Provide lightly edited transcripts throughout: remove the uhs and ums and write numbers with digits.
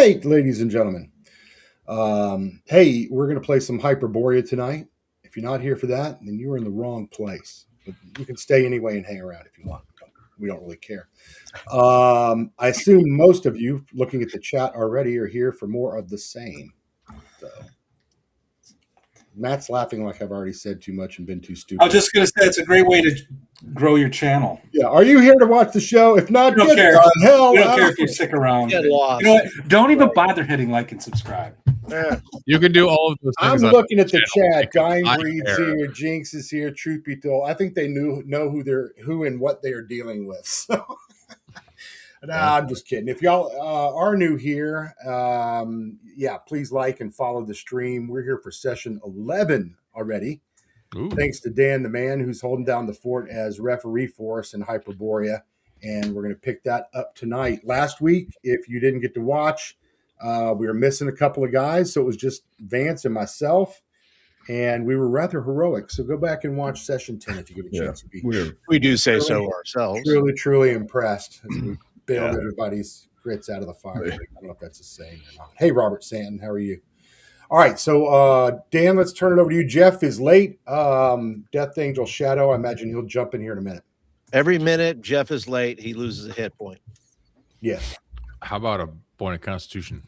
right, ladies and gentlemen. Hey, we're going to play some Hyperborea tonight. If you're not here for that, then you're in the wrong place. But you can stay anyway and hang around if you want. We don't really care. I assume most of you, looking at the chat already, are here for more of the same. So, Matt's laughing like I've already said too much and been too stupid. I was just going to say it's a great way to grow your channel. Yeah, are you here to watch the show? If not, We don't care. hell We don't care if you stick around. Get lost. You know what? Don't even bother hitting like and subscribe. Yeah. You can do all of those things. I'm looking at the chat. because Dying I Breed's care. here. Jinx is here. Truth be told, I think they know who and what they are dealing with. So, I'm just kidding. If y'all are new here, please like and follow the stream. We're here for session 11 already. Ooh. Thanks to Dan, the man who's holding down the fort as referee for us in Hyperborea, and we're going to pick that up tonight. Last week, if you didn't get to watch, we were missing a couple of guys, so it was just Vance and myself, and we were rather heroic. So go back and watch session 10 if you get a chance to be. We do say so ourselves. Truly impressed as we bailed everybody's grits out of the fire. I don't know if that's a saying or not. Hey, Robert Santon, how are you? All right, so Dan, let's turn it over to you. Jeff is late. Death Angel Shadow, I imagine he'll jump in here in a minute. Every minute Jeff is late, he loses a hit point. Yes. How about a point of Constitution?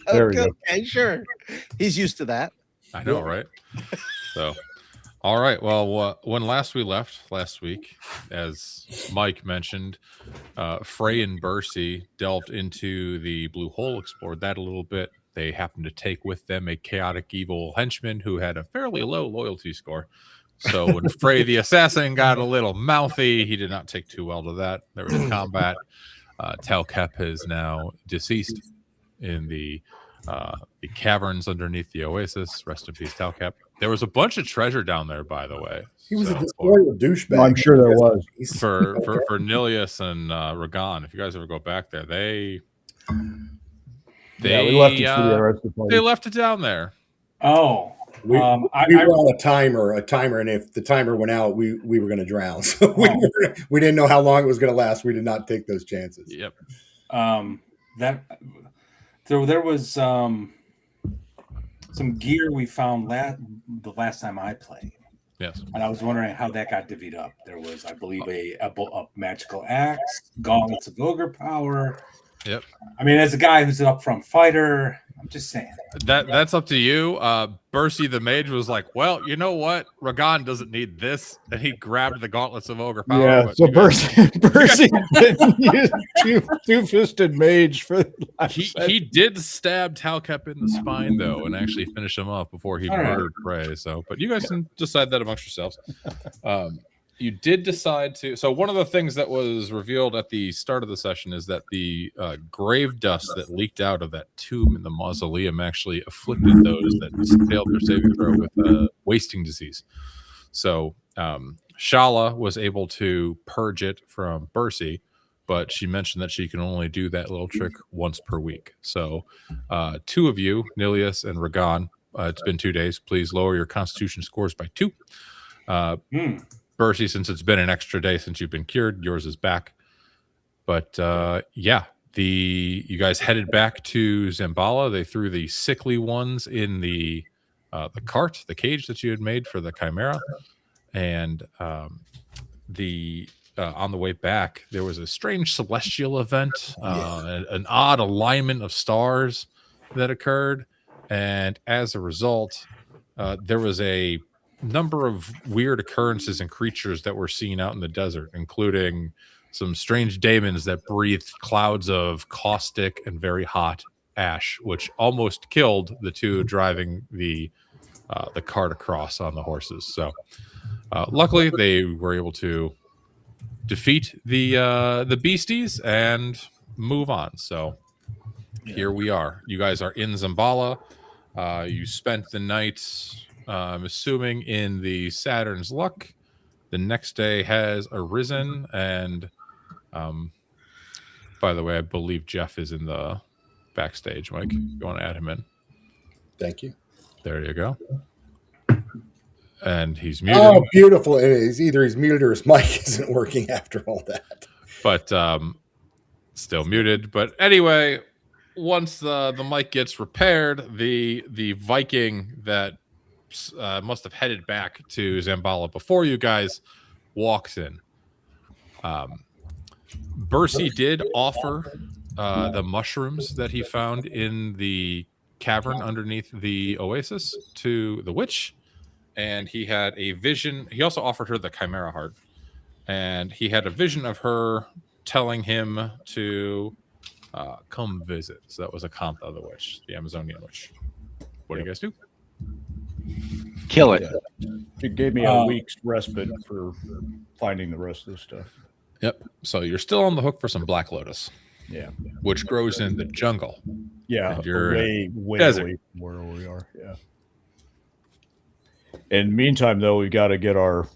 There we go. Okay, sure. He's used to that. I know, right? So, all right. Well, when last week, as Mike mentioned, Frey and Bercy delved into the Blue Hole, explored that a little bit. They happened to take with them a chaotic evil henchman who had a fairly low loyalty score. So when Frey the assassin got a little mouthy, he did not take too well to that. There was combat. Talkep is now deceased in the caverns underneath the oasis. Rest in peace, Talkep. There was a bunch of treasure down there, by the way. He was a disloyal douchebag. I'm sure there was. For Nilius and Ragan. If you guys ever go back there, we left it for the rest of the party. They left it down there. Oh. We were on a timer, and if the timer went out, we were going to drown. So we didn't know how long it was going to last. We did not take those chances. Yep. There was some gear we found the last time I played. Yes. And I was wondering how that got divvied up. There was, I believe, a magical axe, gauntlets of ogre power. Yep. I mean, as a guy who's an upfront fighter, I'm just saying. That's up to you. Bercy the mage was like, well, you know what? Ragan doesn't need this. And he grabbed the gauntlets of ogre power. Yeah, so Bercy didn't use two-fisted mage for he did stab Talkep in the spine, though, and actually finish him off before he murdered Prey. So, but you guys can decide that amongst yourselves. You did decide to. So one of the things that was revealed at the start of the session is that the grave dust that leaked out of that tomb in the mausoleum actually afflicted those that failed their saving throw with wasting disease. So Shala was able to purge it from Bercy, but she mentioned that she can only do that little trick once per week. So two of you, Nilius and Ragan, it's been 2 days. Please lower your Constitution scores by 2. Bercy, since it's been an extra day since you've been cured, yours is back. But you guys headed back to Xambaala. They threw the sickly ones in the cart, the cage that you had made for the Chimera, and on the way back there was a strange celestial event, an odd alignment of stars that occurred, and as a result, there was a number of weird occurrences and creatures that were seen out in the desert, including some strange daemons that breathed clouds of caustic and very hot ash, which almost killed the two driving the cart across on the horses. So luckily they were able to defeat the beasties and move on. So here we are. You guys are in Xambaala. You spent the night, I'm assuming, in the Saturn's Luck. The next day has arisen, and by the way, I believe Jeff is in the backstage. Mike, you want to add him in? Thank you. There you go. And he's muted. Oh, beautiful. Either he's muted or his mic isn't working after all that. But still muted. But anyway, once the mic gets repaired, the Viking that must have headed back to Xambaala before you guys walks in. Bercy did offer the mushrooms that he found in the cavern underneath the oasis to the witch, and he had a vision. He also offered her the chimera heart, and he had a vision of her telling him to come visit. So that was Acantha, the witch, the Amazonian witch. What do you guys do? Kill it. It gave me a week's respite for finding the rest of the stuff. Yep. So you're still on the hook for some black lotus. Yeah. Which grows in the jungle. Yeah. And you're way desert. away from where we are. Yeah. In the meantime, though, we got to get our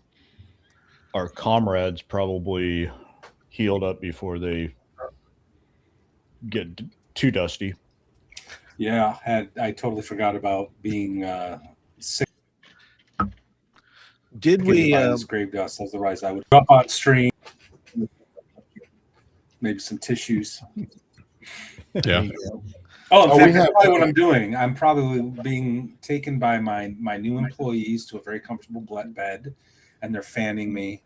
comrades probably healed up before they get too dusty. Yeah, I totally forgot about being sick. Did we? This grave dust? Otherwise, I would up on stream. Maybe some tissues. Yeah. Oh, in fact, we that's have- probably what I'm doing. I'm probably being taken by my new employees to a very comfortable bed, and they're fanning me,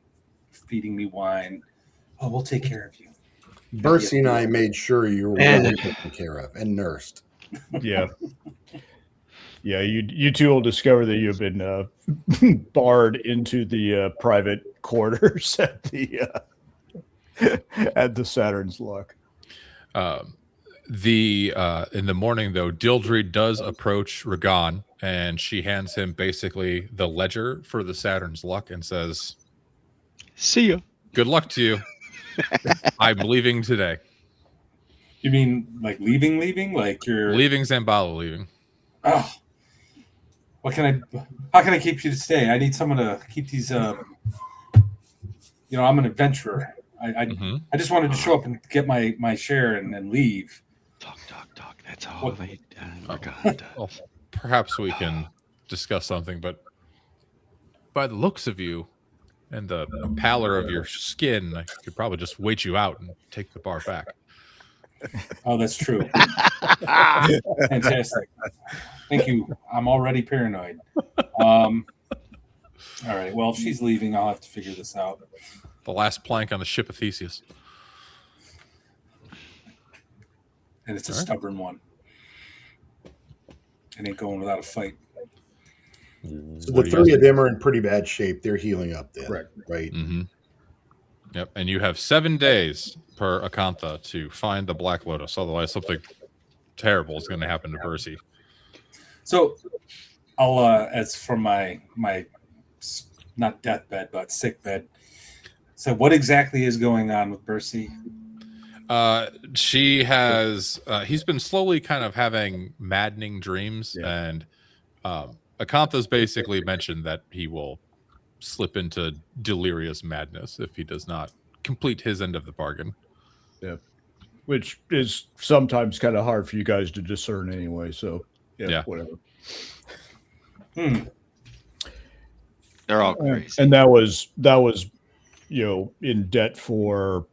feeding me wine. Oh, we'll take care of you. Bercy and I made sure you were well taken care of and nursed. Yeah. Yeah, you two will discover that you've been barred into the private quarters at the Saturn's Luck. In the morning, though, Dildred does approach Ragan, and she hands him basically the ledger for the Saturn's Luck and says, See ya. "Good luck to you. I'm leaving today. You mean like leaving? Like you're Leaving Xambaala, leaving." Oh, what can I? How can I keep you to stay? I need someone to keep these. I'm an adventurer. I just wanted to show up and get my share and leave. Talk. That's all What? they Well, perhaps we can discuss something, but by the looks of you and the pallor of your skin, I could probably just wait you out and take the bar back. Oh, that's true. Fantastic. Thank you. I'm already paranoid. All right. Well, if she's leaving, I'll have to figure this out. The last plank on the ship of Theseus. And it's a All right. stubborn one. It ain't going without a fight. So the three of them are in pretty bad shape. They're healing up then, Correct. right? Mm-hmm. Yep, and you have 7 days per Acantha to find the Black Lotus. Otherwise, something terrible is going to happen to Bercy. So I'll as for my not deathbed but sick bed. So what exactly is going on with Bercy? She has he's been slowly kind of having maddening dreams, and Acantha's basically mentioned that he will slip into delirious madness if he does not complete his end of the bargain. Yeah. Which is sometimes kind of hard for you guys to discern anyway. So Yeah. whatever. They're all crazy. And that was in debt for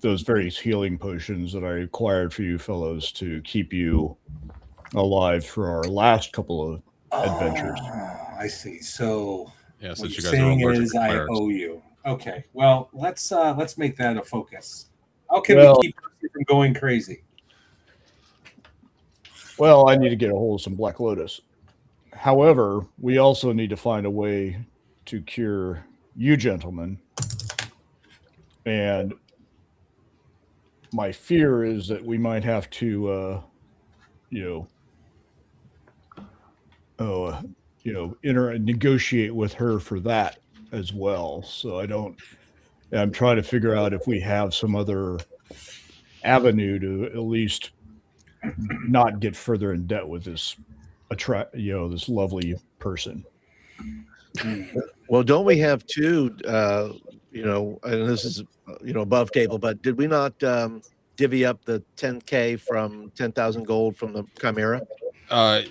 those various healing potions that I acquired for you fellows to keep you alive for our last couple of adventures. I see. So Yeah, what since you're you guys are saying allergic is to I clerics. owe you. Okay. Well, let's make that a focus. How can Well- we keep Bercy from going crazy? Well, I need to get a hold of some Black Lotus. However, we also need to find a way to cure you gentlemen. And my fear is that we might have to, negotiate with her for that as well. So I'm trying to figure out if we have some other avenue to at least not get further in debt with this this lovely person. Well, don't we have two? And this is above table, but did we not divvy up the 10K from 10,000 gold from the Chimera?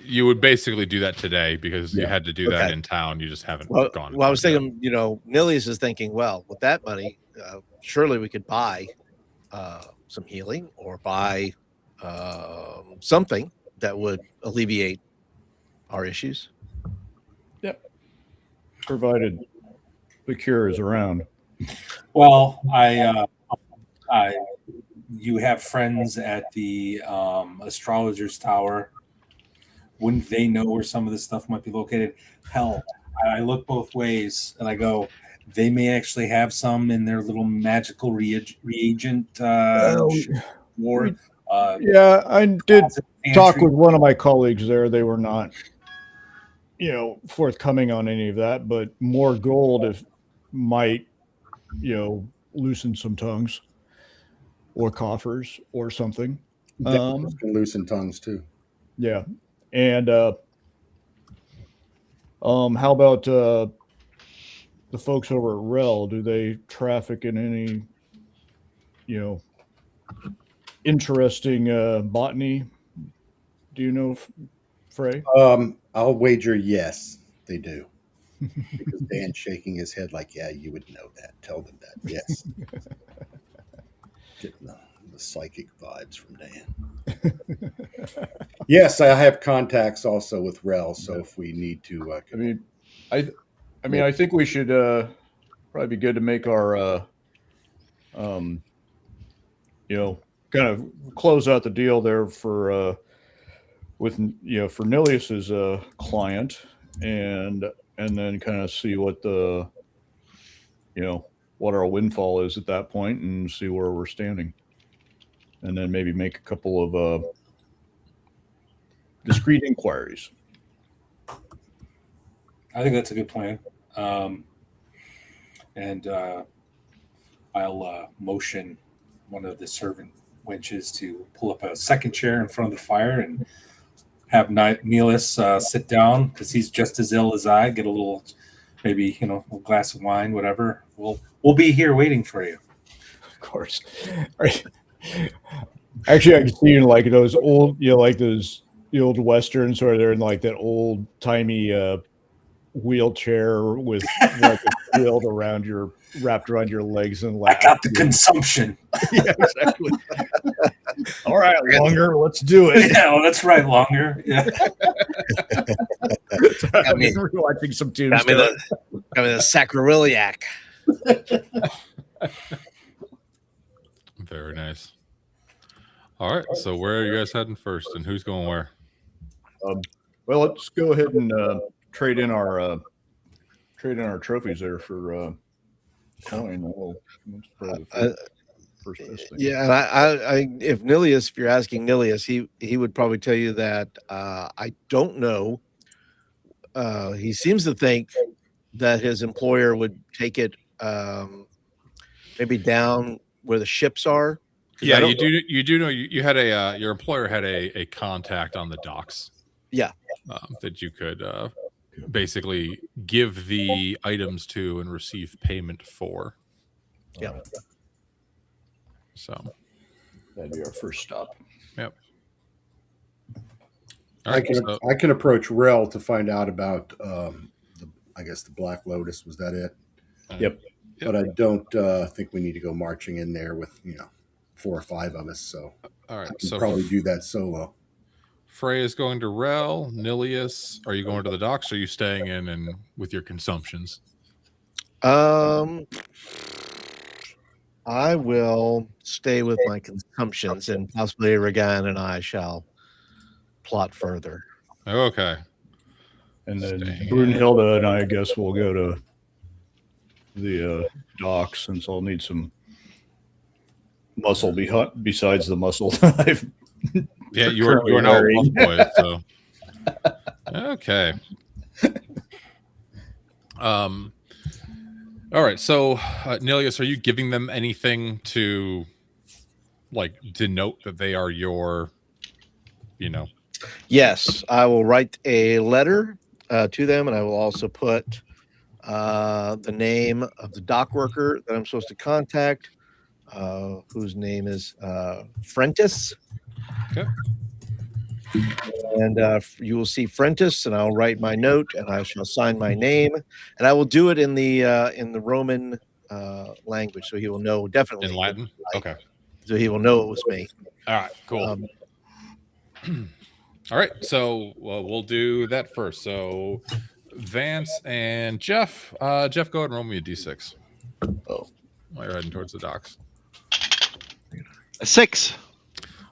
You would basically do that today because you had to do that Okay. in town. You just haven't Well, gone. I was thinking, Nilius is thinking, well, with that money, surely we could buy some healing or buy something that would alleviate our issues. Provided the cure is around. Well, you have friends at the astrologer's tower. Wouldn't they know where some of this stuff might be located? Hell, I look both ways and I go, they may actually have some in their little magical reagent war. Yeah, I did talk with one of my colleagues there. They were not, forthcoming on any of that, but more gold if might, loosen some tongues or coffers or something. Can loosen tongues too. Yeah. And how about the folks over at Rel? Do they traffic in any, interesting botany? Do you know, Frey? I'll wager yes, they do. Because Dan's shaking his head like, yeah, you would know that. Tell them that. Yes. Getting the psychic vibes from Dan. Yes, I have contacts also with Rel, so if we need to, I think we should probably be good to make our, kind of close out the deal there for with for Nilius's client, and then kind of see what the what our windfall is at that point, and see where we're standing, and then maybe make a couple of discrete inquiries. I think that's a good plan. And I'll motion one of the servant wenches to pull up a second chair in front of the fire and have Neelis sit down, because he's just as ill as I. Get a little, maybe, a little glass of wine, whatever. We'll be here waiting for you. Of course. Actually, I can see in like those old, like those the old westerns where they're in like that old timey wheelchair with like a quilt wrapped around your legs, and like I got the consumption. Yeah, exactly. All right, Longer, let's do it. Yeah, well, that's right, Longer. Yeah. I've been rewatching some tunes. Got me the sacroiliac. Very nice. All right, so where are you guys heading first, and who's going where? Well, let's go ahead and trade in our trophies there for coin. First thing. Yeah, and I if Nilius, if you're asking Nilius, he would probably tell you that I don't know. He seems to think that his employer would take it maybe down where the ships are. Yeah, you do know you had your employer had a contact on the docks. Yeah, that you could basically give the items to and receive payment for. Yeah. So that'd be our first stop. Yep. I can approach Rel to find out about I guess the Black Lotus. Was that it? Yep. But I don't think we need to go marching in there with 4 or 5 of us. So all right, I can so probably do that solo. Frey is going to Rel. Nilius, are you going to the docks? Or are you staying in and with your consumptions? I will stay with my consumptions, and possibly Regan and I shall plot further. Okay. And then Brunhilde and I guess we'll go to the docks, since I'll need some muscle besides the muscle that I've you are now a buff boy, so okay. All right, so Nilius, are you giving them anything to like denote that they are your, Yes, I will write a letter to them, and I will also put the name of the dock worker that I'm supposed to contact, whose name is Frentis. Okay. And you will see Frentis, and I'll write my note, and I shall sign my name, and I will do it in the Roman language, so he will know definitely in Latin. Okay. So he will know it was me. All right. Cool. All right, so we'll do that first. So Vance and Jeff. Jeff, go ahead and roll me a d6. Oh. While you're heading towards the docks. A 6.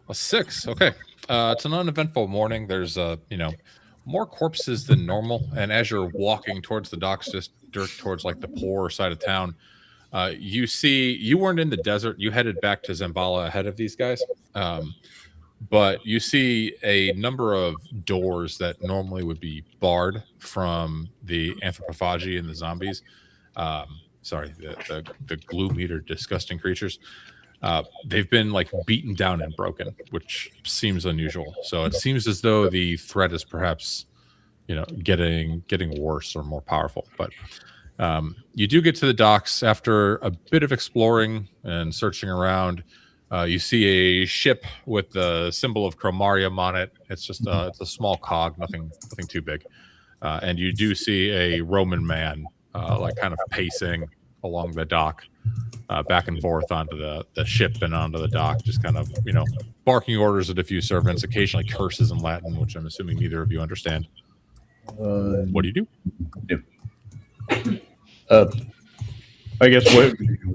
A 6. Okay. It's an uneventful morning. There's more corpses than normal, and as you're walking towards the docks, just towards like the poorer side of town, you see you weren't in the desert. You headed back to Xambaala ahead of these guys. But you see a number of doors that normally would be barred from the anthropophagi and the zombies. Sorry, the gloom eater, disgusting creatures. They've been like beaten down and broken, which seems unusual. So it seems as though the threat is perhaps, getting worse or more powerful. But you do get to the docks after a bit of exploring and searching around. You see a ship with the symbol of Chromarium on it. It's just it's a small cog, nothing too big. And you do see a Roman man, like kind of pacing along the dock, back and forth onto the ship and onto the dock, just kind of, barking orders at a few servants, occasionally curses in Latin, which I'm assuming neither of you understand. What do you do? I guess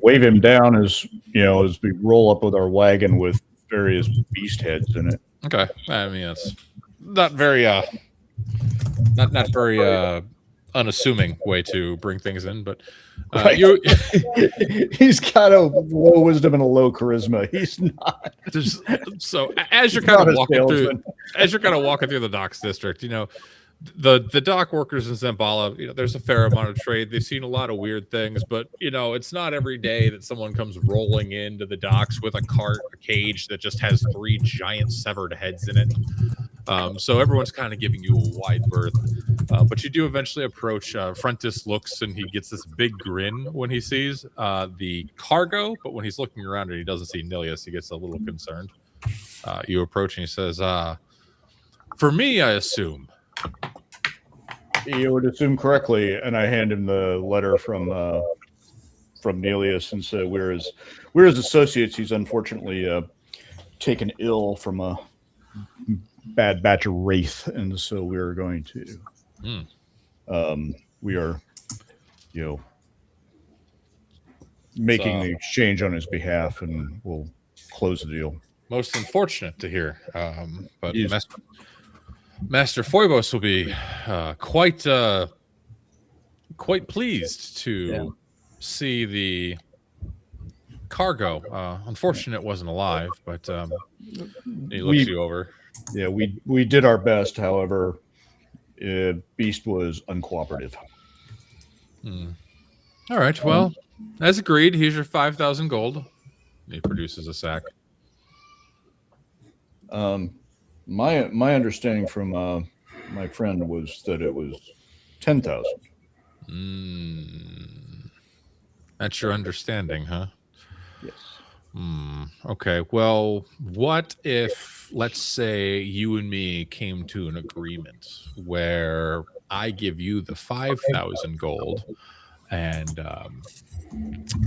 wave him down as we roll up with our wagon with various beast heads in it. Okay, I mean it's not very not very unassuming way to bring things in, but right. He's got a low wisdom and a low charisma. He's not. So as you're kind of walking through the docks district, the dock workers in Xambaala, there's a fair amount of trade. They've seen a lot of weird things, but it's not every day that someone comes rolling into the docks with a cage that just has 3 giant severed heads in it. So everyone's kind of giving you a wide berth, but you do eventually approach. Frontis looks and he gets this big grin when he sees the cargo, but when he's looking around and he doesn't see Nilius, he gets a little concerned. You approach and he says, "For me, I assume." You would assume correctly, and I hand him the letter from Nelius and say we're his associates. He's unfortunately taken ill from a bad batch of wraith, and so we're going to we are making the exchange on his behalf, and we'll close the deal. Most unfortunate to hear, but Master Phoebos will be quite pleased to see the cargo. Unfortunate it wasn't alive, but he looks you over. Yeah, we did our best. However, Beast was uncooperative. All right. Well, as agreed, here's your 5,000 gold. He produces a sack. My understanding from my friend was that it was 10,000. That's your understanding, huh? Yes. Okay. Well, what if, let's say, you and me came to an agreement where I give you the 5,000 gold and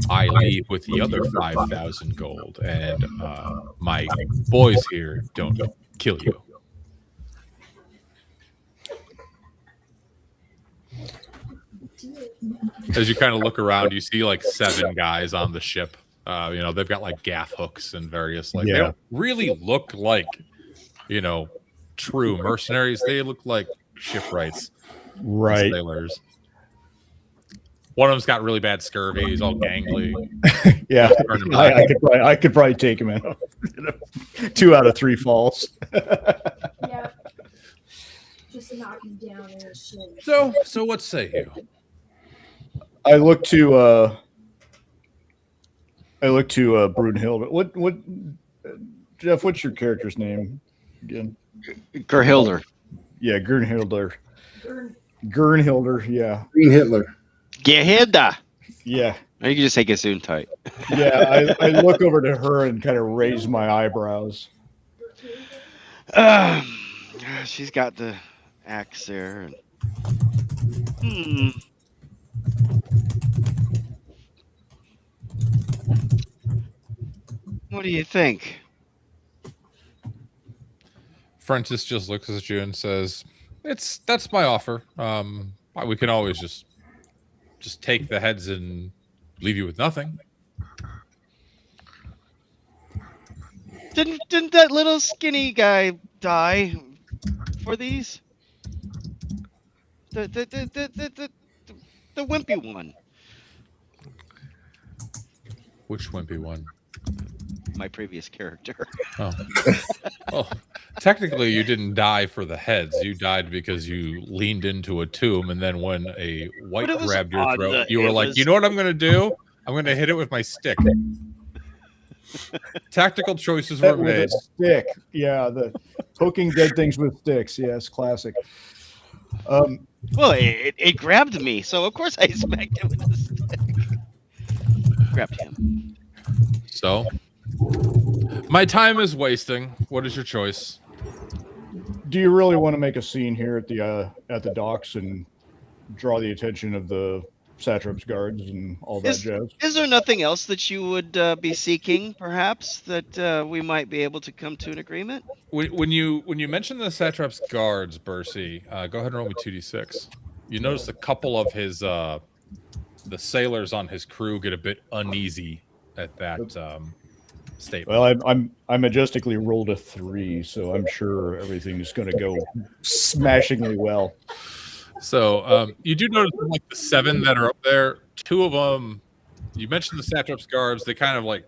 I leave with the other 5,000 gold, and my boys here don't kill you? As you kind of look around, you see like 7 guys on the ship. They've got like gaff hooks and various they don't really look like true mercenaries. They look like shipwrights, right? Sailors. One of them's got really bad scurvy. He's all gangly. Yeah, I could probably take him in 2 out of 3 falls. Yeah, just knock him down in his shin. So what say you? I look to Brunhilde. What Jeff? What's your character's name again? Gerhilder. Yeah, Gernhilder. Gernhilder. Yeah. Green Hitler. Gerhilda. Yeah. Or you can just say Gesundheit. Yeah, I look over to her and kind of raise my eyebrows. She's got the axe there. What do you think? Frentis just looks at you and says, that's my offer. We can always just take the heads and leave you with nothing. Didn't that little skinny guy die for these? The wimpy one. Which wimpy one? My previous character. Oh. Well, technically you didn't die for the heads. You died because you leaned into a tomb, and then when a white grabbed your throat, you were like, you know what I'm going to do? I'm going to hit it with my stick. Tactical choices were made. With a stick. Yeah, the poking dead things with sticks. Yes, classic. Well, it grabbed me, so of course I smacked it with a stick. Grabbed him. So, my time is wasting. What is your choice? Do you really want to make a scene here at the docks and draw the attention of the satrap's guards and all that jazz? Is there nothing else that you would be seeking, perhaps, that we might be able to come to an agreement? When you mention the satrap's guards, Bercy, go ahead and roll me 2d6. You notice a couple of his the sailors on his crew get a bit uneasy at that statement. Well, I majestically rolled a 3, so I'm sure everything's going to go smashingly well. So you do notice like the 7 that are up there, 2 of them, you mentioned the satrap's guards, they kind of like,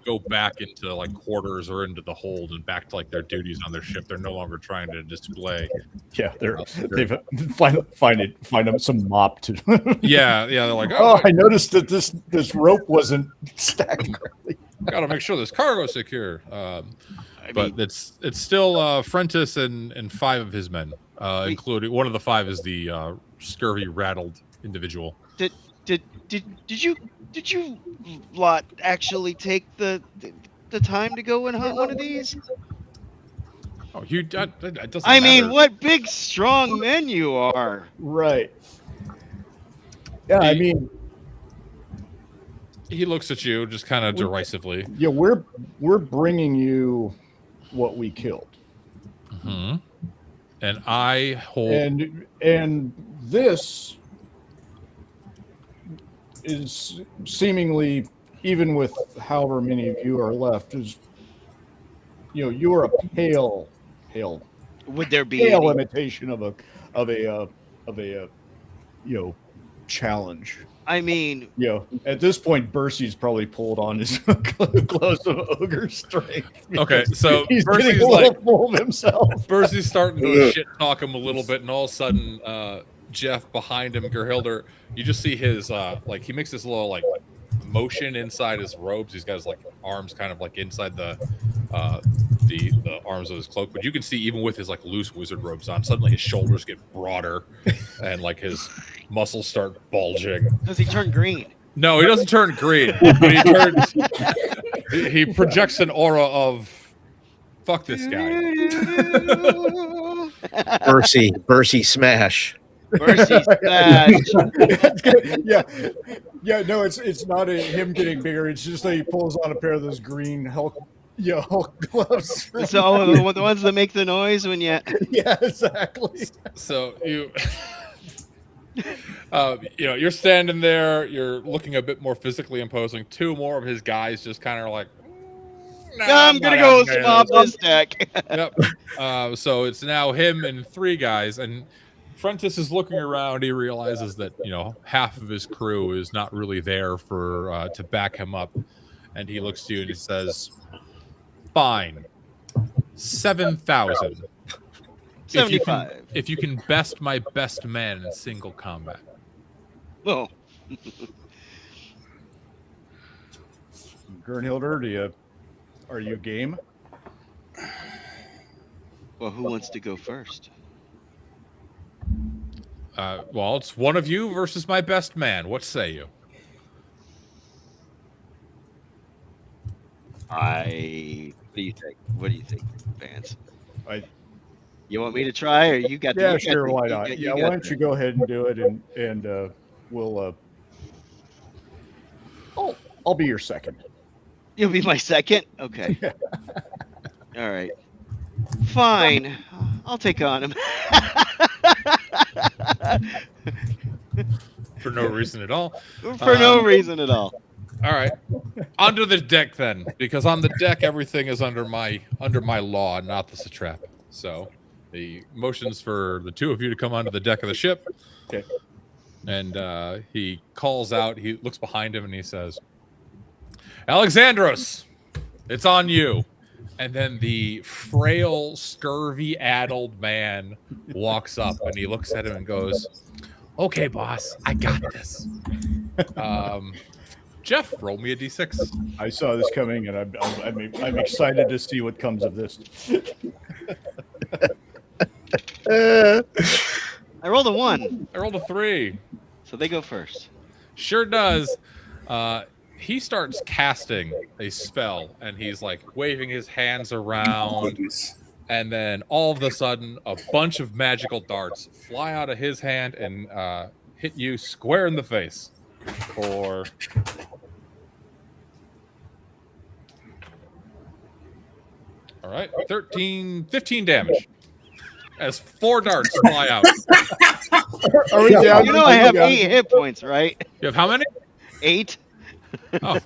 go back into like quarters or into the hold and back to like their duties on their ship. They're no longer trying to display. Yeah, they've find some mop to. yeah, they're like, I noticed that this rope wasn't stacked correctly. Gotta make sure this cargo's secure. But it's still Frentis and 5 of his men, including one of the 5 is the scurvy rattled individual. Did you lot actually take the time to go and hunt one of these? Oh, that doesn't I matter. mean, what big strong men you are. Right. Yeah, I mean, he looks at you just kind of derisively. Yeah, we're bringing you what we killed. Mm-hmm. And I hold and this is seemingly, even with however many of you are left, is you are a pale. Would there be pale imitation of a challenge? I mean, at this point, Bercy's probably pulled on his close of ogre strength. Okay, so he's Bercy's getting a little full of himself. Bercy's starting to shit talk him a little bit, and all of a sudden, Jeff behind him, Gerhilder, you just see his he makes this little motion inside his robes. He's got his arms kind of inside the arms of his cloak, but you can see even with his loose wizard robes on, suddenly his shoulders get broader and his muscles start bulging. Does he turn green? No, he doesn't turn green, but he projects an aura of fuck this guy. Bercy smash. Mercy smash. Yeah, no, it's not him getting bigger. It's just that he pulls on a pair of those green Hulk gloves. So the ones that make the noise when you. Yeah, exactly. So you're standing there. You're looking a bit more physically imposing. 2 more of his guys just kind of are like, I'm gonna go swap this deck. Yep. So it's now him and 3 guys, and Frentis is looking around. He realizes that half of his crew is not really there for to back him up, and he looks to you and he says, "Fine, 7,000. 75. If you can best my best man in single combat." Oh. Gernhilder, are you game? Well, who wants to go first? Well, it's one of you versus my best man. What say you? What do you think? What do you think, Vance? You want me to try, or you got? Yeah, sure. Why not? Why don't you go ahead and do it, and we'll. I'll be your second. You'll be my second. Okay. All right. Fine, I'll take on him. For no reason at all. For no reason at all. All right, onto the deck then, because on the deck everything is under my law, not the satrap. So the motions for the two of you to come onto the deck of the ship. Okay. And he calls out. He looks behind him and he says, "Alexandros, it's on you." And then the frail, scurvy-addled man walks up and he looks at him and goes, "Okay, boss, I got this." Jeff, roll me a d6. I saw this coming, and I'm excited to see what comes of this. I rolled a 1. I rolled a 3. So they go first. Sure does. He starts casting a spell, and he's like waving his hands around, and then all of a sudden, a bunch of magical darts fly out of his hand and hit you square in the face for... All right, 15 damage as 4 darts fly out. Are we down? You know I have 8 hit points, right? You have how many? 8. Oh,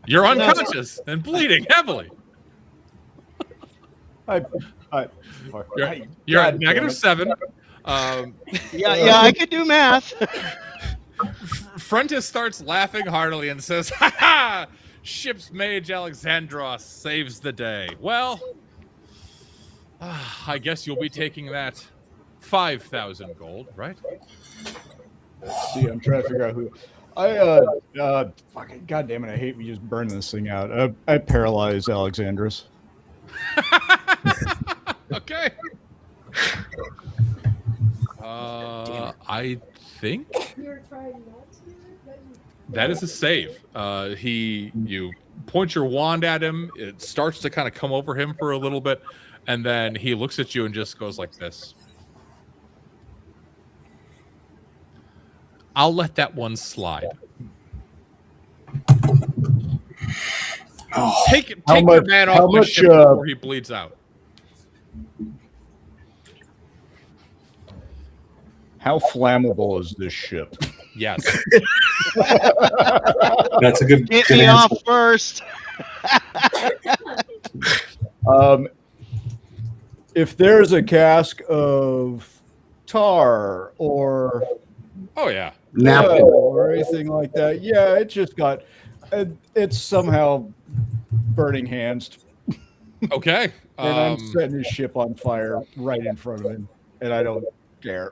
you're unconscious and bleeding heavily. You're at -7. Yeah, I could do math. Frontis starts laughing heartily and says, "Ha ha! Ship's mage Alexandros saves the day. Well, I guess you'll be taking that 5,000 gold, right?" See, I'm trying to figure out who. Fucking goddamn it! I hate we just burn this thing out. I paralyze Alexandros. Okay. I think You're trying not to? that is a save. You point your wand at him. It starts to kind of come over him for a little bit, and then he looks at you and just goes like this. "I'll let that one slide." Take your man off my ship before he bleeds out. How flammable is this ship? Yes. That's a good. Get good me answer. off first. If there's a cask of tar or Oh yeah. Napkin. or anything like that, yeah, it just got. It's somehow burning hands, Okay. and I'm setting his ship on fire right in front of him, and I don't care.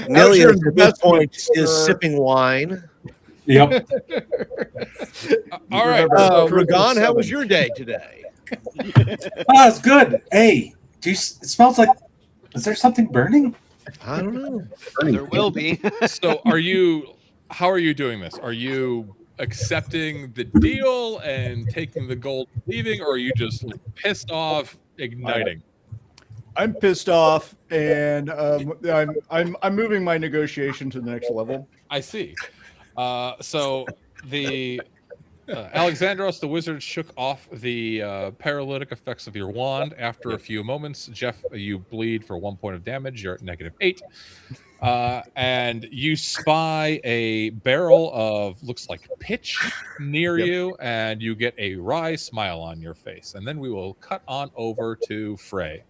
Millie sure at this point investment is for- sipping wine. Yep. All right. Ragan, how was your day today? Oh, it's good. Hey, it smells like. Is there something burning? I don't know. There will be. So how are you doing this? Are you accepting the deal and taking the gold and leaving, or are you just pissed off igniting? I'm pissed off, and I'm moving my negotiation to the next level. I see. So the Alexandros, the wizard, shook off the paralytic effects of your wand. After a few moments, Jeff, you bleed for 1 point of damage. You're at -8. And you spy a barrel of, looks like pitch near you, and you get a wry smile on your face. And then we will cut on over to Frey.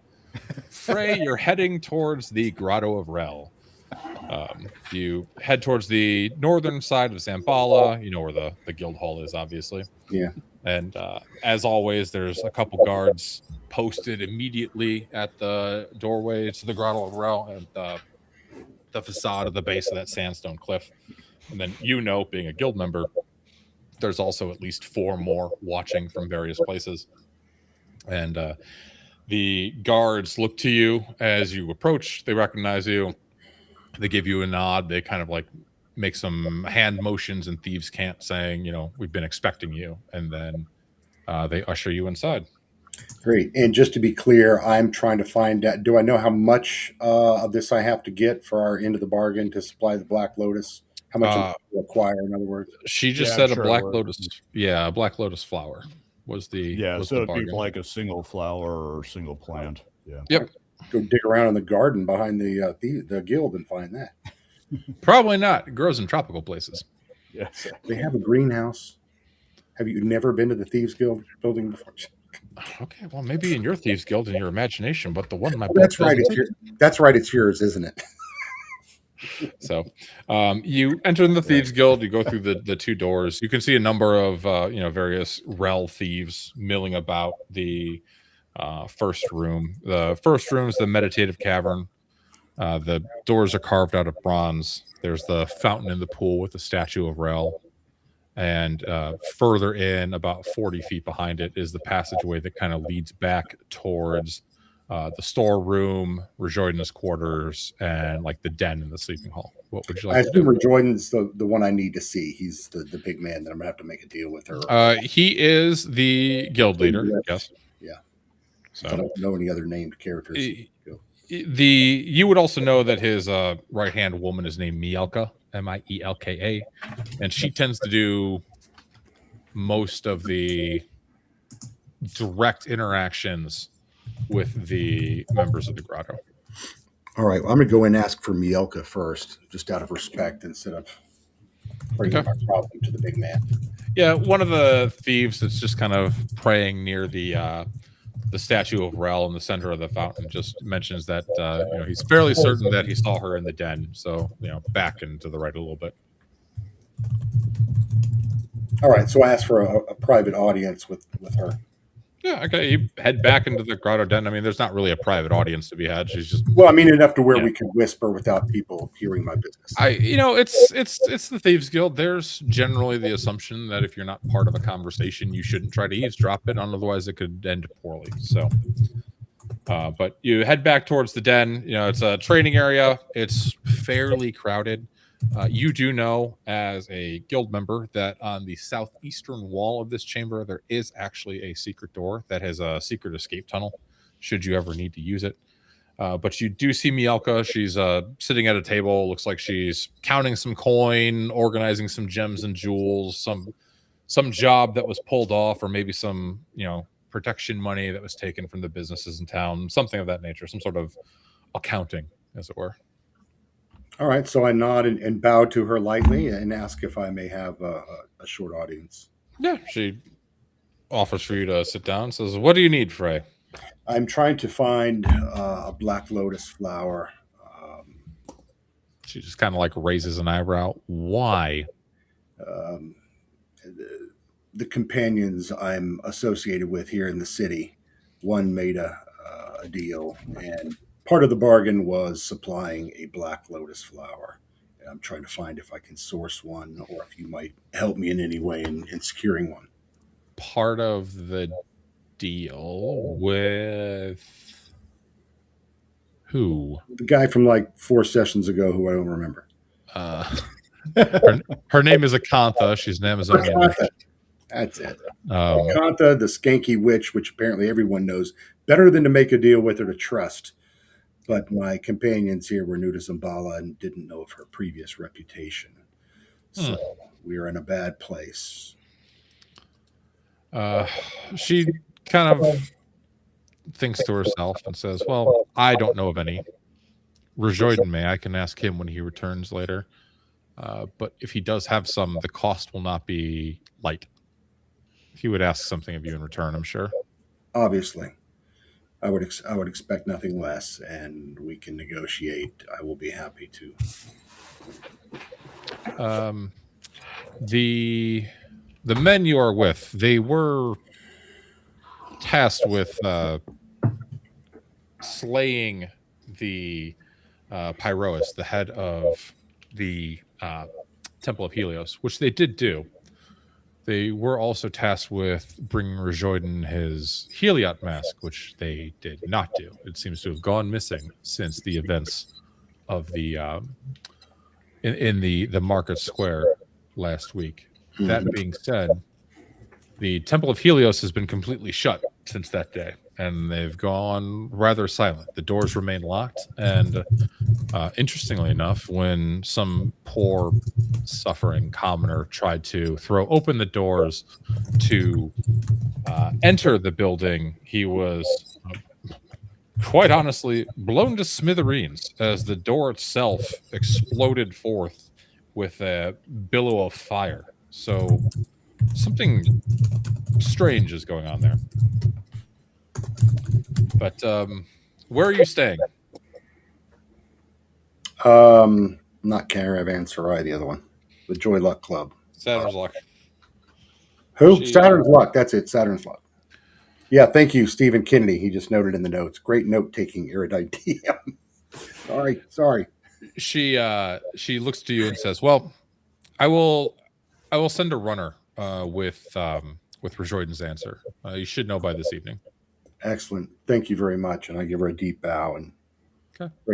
Frey, you're heading towards the Grotto of Rel. You head towards the northern side of Xambaala. You know where the guild hall is, obviously. Yeah. And as always, there's a couple guards posted immediately at the doorway to the Grotto of Rel and the facade of the base of that sandstone cliff. And then, being a guild member, there's also at least 4 more watching from various places. And the guards look to you as you approach. They recognize you. They give you a nod. They kind of like make some hand motions in thieves' cant saying, we've been expecting you. And then they usher you inside. Great. And just to be clear, I'm trying to find out, do I know how much of this I have to get for our end of the bargain to supply the Black Lotus? How much I require, in other words? She just Yeah, said I'm sure a Black it Lotus. Yeah, a Black Lotus flower. Was the Yeah, was so the it'd be bargain. like a single flower or single plant. Yeah. Yep. Go dig around in the garden behind the guild and find that. Probably not. It grows in tropical places. Yeah. They have a greenhouse. Have you never been to the Thieves Guild building before? Okay, well, maybe in your Thieves Guild in your imagination, but the one in my book That's right. doesn't. That's right. It's yours, isn't it? So, you enter in the Thieves Guild. You go through the two doors. You can see a number of various rel thieves milling about the first room. The first room is the meditative cavern. The doors are carved out of bronze. There's the fountain in the pool with the statue of Rel. And further in, about 40 feet behind it, is the passageway that kind of leads back towards the storeroom, Rejoiden's quarters, and like the den in the sleeping hall. What would you I like to assume do? Rejoiden's the one I need to see. He's the big man that I'm gonna have to make a deal with her. He is the guild leader. Yes. Yeah. So I don't know any other named characters. you would also know that his right hand woman is named Mielka, Mielka, and she tends to do most of the direct interactions with the members of the grotto. All right, well, I'm gonna go in and ask for Mielka first, just out of respect, instead of bringing my problem to the big man. Yeah, one of the thieves that's just kind of praying near the statue of Rel in the center of the fountain just mentions that he's fairly certain that he saw her in the den. So back and to the right a little bit. All right, so I asked for a private audience with her. Yeah, okay. You head back into the grotto den. I mean, there's not really a private audience to be had. She's just Well, I mean enough to where we can whisper without people hearing my business. It's the Thieves Guild. There's generally the assumption that if you're not part of a conversation, you shouldn't try to eavesdrop it, otherwise it could end poorly. So, but you head back towards the den. It's a training area. It's fairly crowded. You do know, as a guild member, that on the southeastern wall of this chamber, there is actually a secret door that has a secret escape tunnel, should you ever need to use it. But you do see Mielka. She's sitting at a table. Looks like she's counting some coin, organizing some gems and jewels, some job that was pulled off, or maybe some protection money that was taken from the businesses in town, something of that nature, some sort of accounting, as it were. All right, so I nod and bow to her lightly and ask if I may have a short audience. Yeah, she offers for you to sit down. Says, "What do you need, Frey?" I'm trying to find a black lotus flower. She just kind of like raises an eyebrow. Why? The companions I'm associated with here in the city, one made a deal, and part of the bargain was supplying a black lotus flower. And I'm trying to find if I can source one, or if you might help me in any way in securing one. Part of the deal with who? The guy from like 4 sessions ago, who I don't remember. Her name is Akantha. She's an Amazonian. Akantha. That's it. Akantha, the skanky witch, which apparently everyone knows better than to make a deal with or to trust. But my companions here were new to Xambaala and didn't know of her previous reputation. So we are in a bad place. She kind of thinks to herself and says, "Well, I don't know of any. Rejoiden may. I can ask him when he returns later. But if he does have some, the cost will not be light. He would ask something of you in return, I'm sure." Obviously. I would expect nothing less, and we can negotiate. I will be happy to. The men you are with, they were tasked with slaying the Pyroas, the head of the Temple of Helios, which they did do. They were also tasked with bringing Rejoiden his Heliot mask, which they did not do. It seems to have gone missing since the events of the in the market square last week. That being said, the Temple of Helios has been completely shut since that day, and they've gone rather silent. The doors remain locked, and interestingly enough, when some poor, suffering commoner tried to throw open the doors to enter the building, he was quite honestly blown to smithereens as the door itself exploded forth with a billow of fire. So something strange is going on there. But where are you staying? Not Caravan Sarai, the other one. The Joy Luck Club. Saturn's Luck. Who? Saturn's Luck. That's it. Saturn's Luck. Yeah, thank you, Stephen Kennedy. He just noted in the notes. Great note-taking, erudite DM. Sorry. She looks to you and says, "Well, I will send a runner with Rejoiden's answer. You should know by this evening." Excellent. Thank you very much. And I give her a deep bow and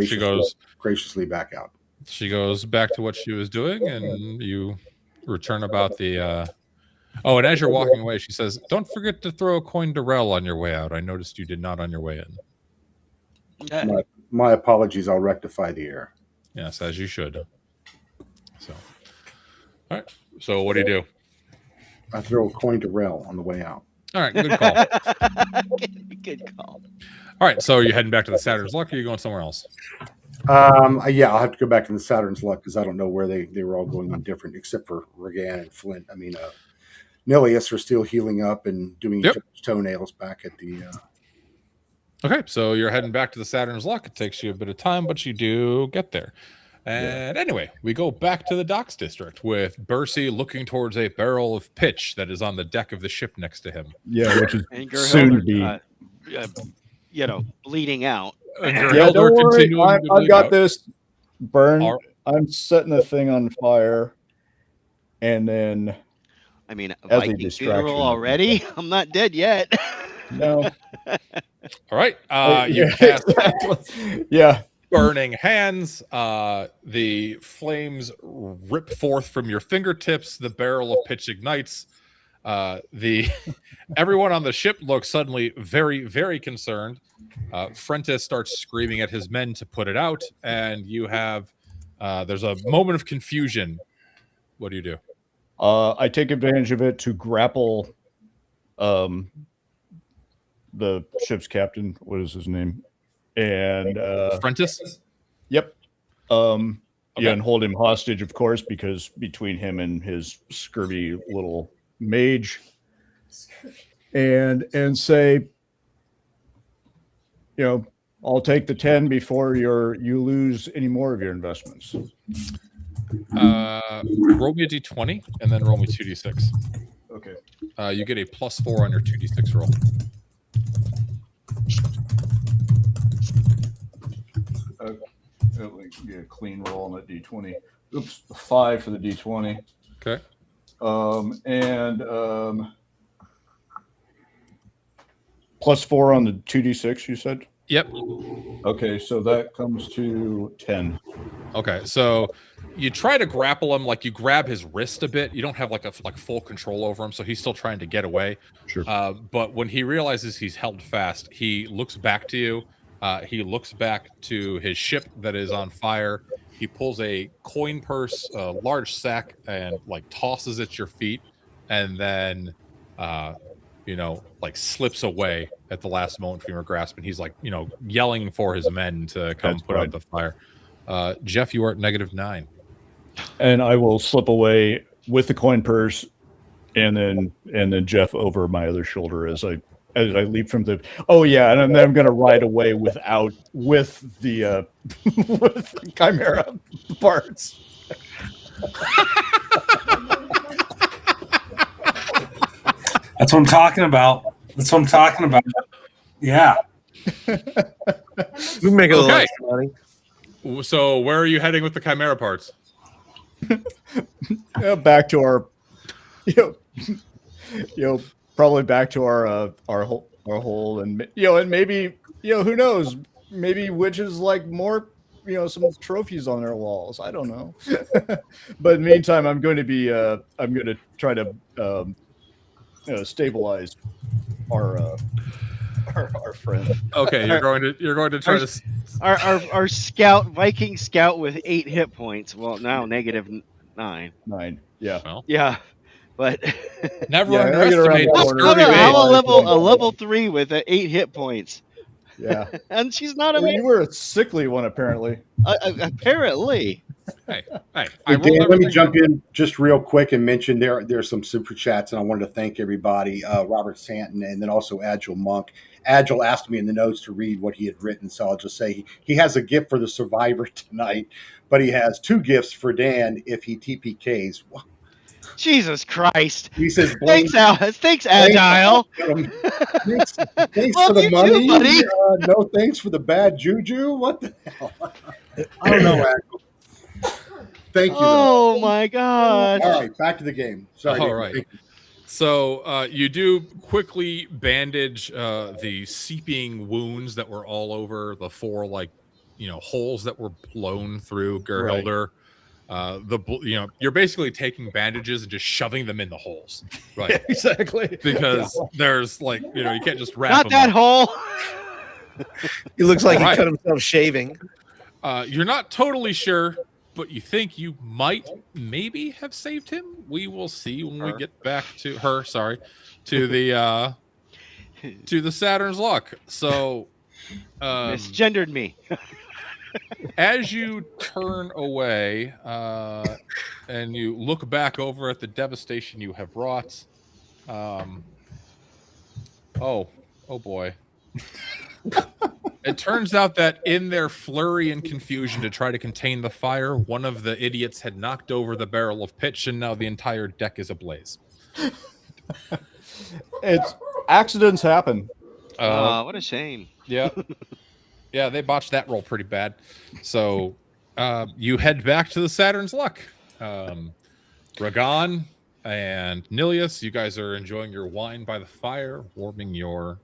she goes graciously back out. She goes back to what she was doing, and you return about the. Oh, and as you're walking away, she says, "Don't forget to throw a coin to Rel on your way out. I noticed you did not on your way in." My apologies. I'll rectify the error. Yes, as you should. So, all right. So, what do you do? I throw a coin to Rel on the way out. All right, good call. Good call. All right, so are you heading back to the Saturn's Luck, or are you going somewhere else? Yeah, I'll have to go back to the Saturn's Luck because I don't know where they were all going on different, except for Regan and Flint. I mean, Nilius are still healing up and doing each other's toenails back at the. Okay, so you're heading back to the Saturn's Luck. It takes you a bit of time, but you do get there. And anyway, we go back to the docks district with Bercy looking towards a barrel of pitch that is on the deck of the ship next to him. Yeah, which is And soon to be. Bleeding out. Yeah, don't worry. I've got this. Burn. I'm setting the thing on fire. And then. I mean, as a Viking distraction. funeral already? I'm not dead yet. No. All right. You cast yeah. burning hands. The flames rip forth from your fingertips. The barrel of pitch ignites. Everyone on the ship looks suddenly very, very concerned. Frentis starts screaming at his men to put it out, and you have there's a moment of confusion. What do you do? I take advantage of it to grapple the ship's captain. What is his name? And Frentis? Yep. Yeah, and hold him hostage, of course, because between him and his scurvy little mage, and say, I'll take the 10 before you lose any more of your investments. Roll me a d20 and then roll me 2d6. Okay. You get a +4 on your 2d6 roll. Get a clean roll on that d20. Oops, 5 for the d20. Okay. And +4 on the 2d6, you said? Yep. Okay, so that comes to 10. Okay, so you try to grapple him, like you grab his wrist a bit. You don't have like full control over him, so he's still trying to get away. Sure. But when he realizes he's held fast, he looks back to you. He looks back to his ship that is on fire. He pulls a coin purse, a large sack, and tosses at your feet, and then slips away at the last moment from your grasp. And he's yelling for his men to come put out the fire. Jeff, you are at -9. And I will slip away with the coin purse, and then Jeff over my other shoulder as I leap from the. Oh yeah, and then I'm gonna ride away with the with the chimera parts. That's what I'm talking about. Yeah. We make a little extra money. So where are you heading with the chimera parts? Back to our, probably back to our hole, and and maybe who knows, maybe witches like more, some trophies on their walls. I don't know, but in the meantime, I'm going to try to stabilize our friend. Okay, you're going to try to. Our Viking scout with 8 hit points. Well, now -9. 9. Yeah. Well, Yeah. But Never Yeah, I get around underestimate the the corner. sturdy how man. a level 3 with 8 hit points, Yeah. and she's not a Well, you were a sickly one, apparently. apparently. Hey, Hey, I rolled Dan, let me everything. jump in just real quick and mention there's some super chats, and I wanted to thank everybody, Robert Santon, and then also Agile Monk. Agile asked me in the notes to read what he had written, so I'll just say he has a gift for the survivor tonight, but he has 2 gifts for Dan if he TPKs. Jesus Christ! He says, Thanks, thanks, Agile. Thanks Love for the you money. too, buddy. No thanks for the bad juju. What the hell? I don't know, Agile. Thank you, though. Oh my God! All right, back to the game. Sorry. All Dan. right. Thank you. So you do quickly bandage the seeping wounds that were all over the 4 holes that were blown through Gerhilder. You're basically taking bandages and just shoving them in the holes, right? Yeah, exactly. Because there's you can't just wrap Not them that up. hole. He looks like Right. he cut himself shaving. You're not totally sure, but you think you might maybe have saved him. We will see when we get back to her. Sorry, to the Saturn's luck. So, Misgendered me. as you turn away and you look back over at the devastation you have wrought, oh boy. It turns out that in their flurry and confusion to try to contain the fire, one of the idiots had knocked over the barrel of pitch, and now the entire deck is ablaze. It's accidents happen. What a shame. Yeah. Yeah, they botched that roll pretty bad. So you head back to the Saturn's luck. Ragan and Nilius, you guys are enjoying your wine by the fire, warming your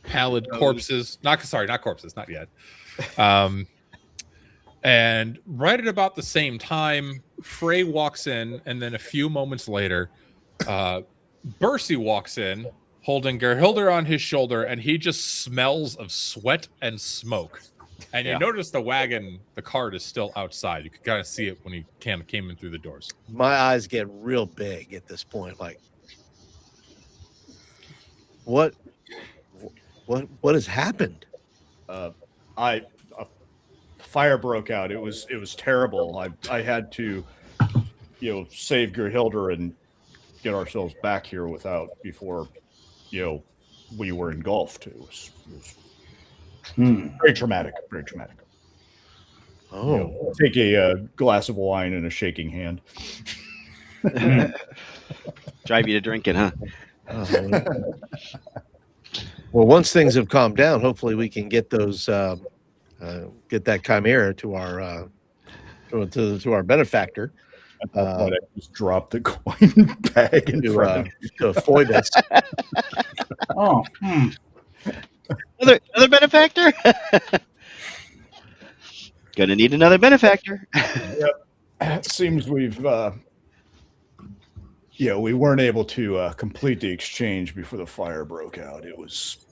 pallid corpses. Not corpses, not yet. And right at about the same time, Frey walks in, and then a few moments later, Bercy walks in, holding Gerhilder on his shoulder, and he just smells of sweat and smoke. And you notice the cart is still outside. You could kind of see it when he came in through the doors. My eyes get real big at this point. Like, what has happened? Fire broke out. It was terrible. I had to, save Gerhilder and get ourselves back here before we were engulfed. It was very traumatic. Very traumatic. Oh, Take a glass of wine and a shaking hand. Drive you to drinking, huh? Well, once things have calmed down, hopefully we can get those get that chimera to our to our benefactor. I just dropped the coin bag in front of you. To Phoebus. Oh, Another benefactor? Gonna need another benefactor. It seems we weren't able to complete the exchange before the fire broke out. It was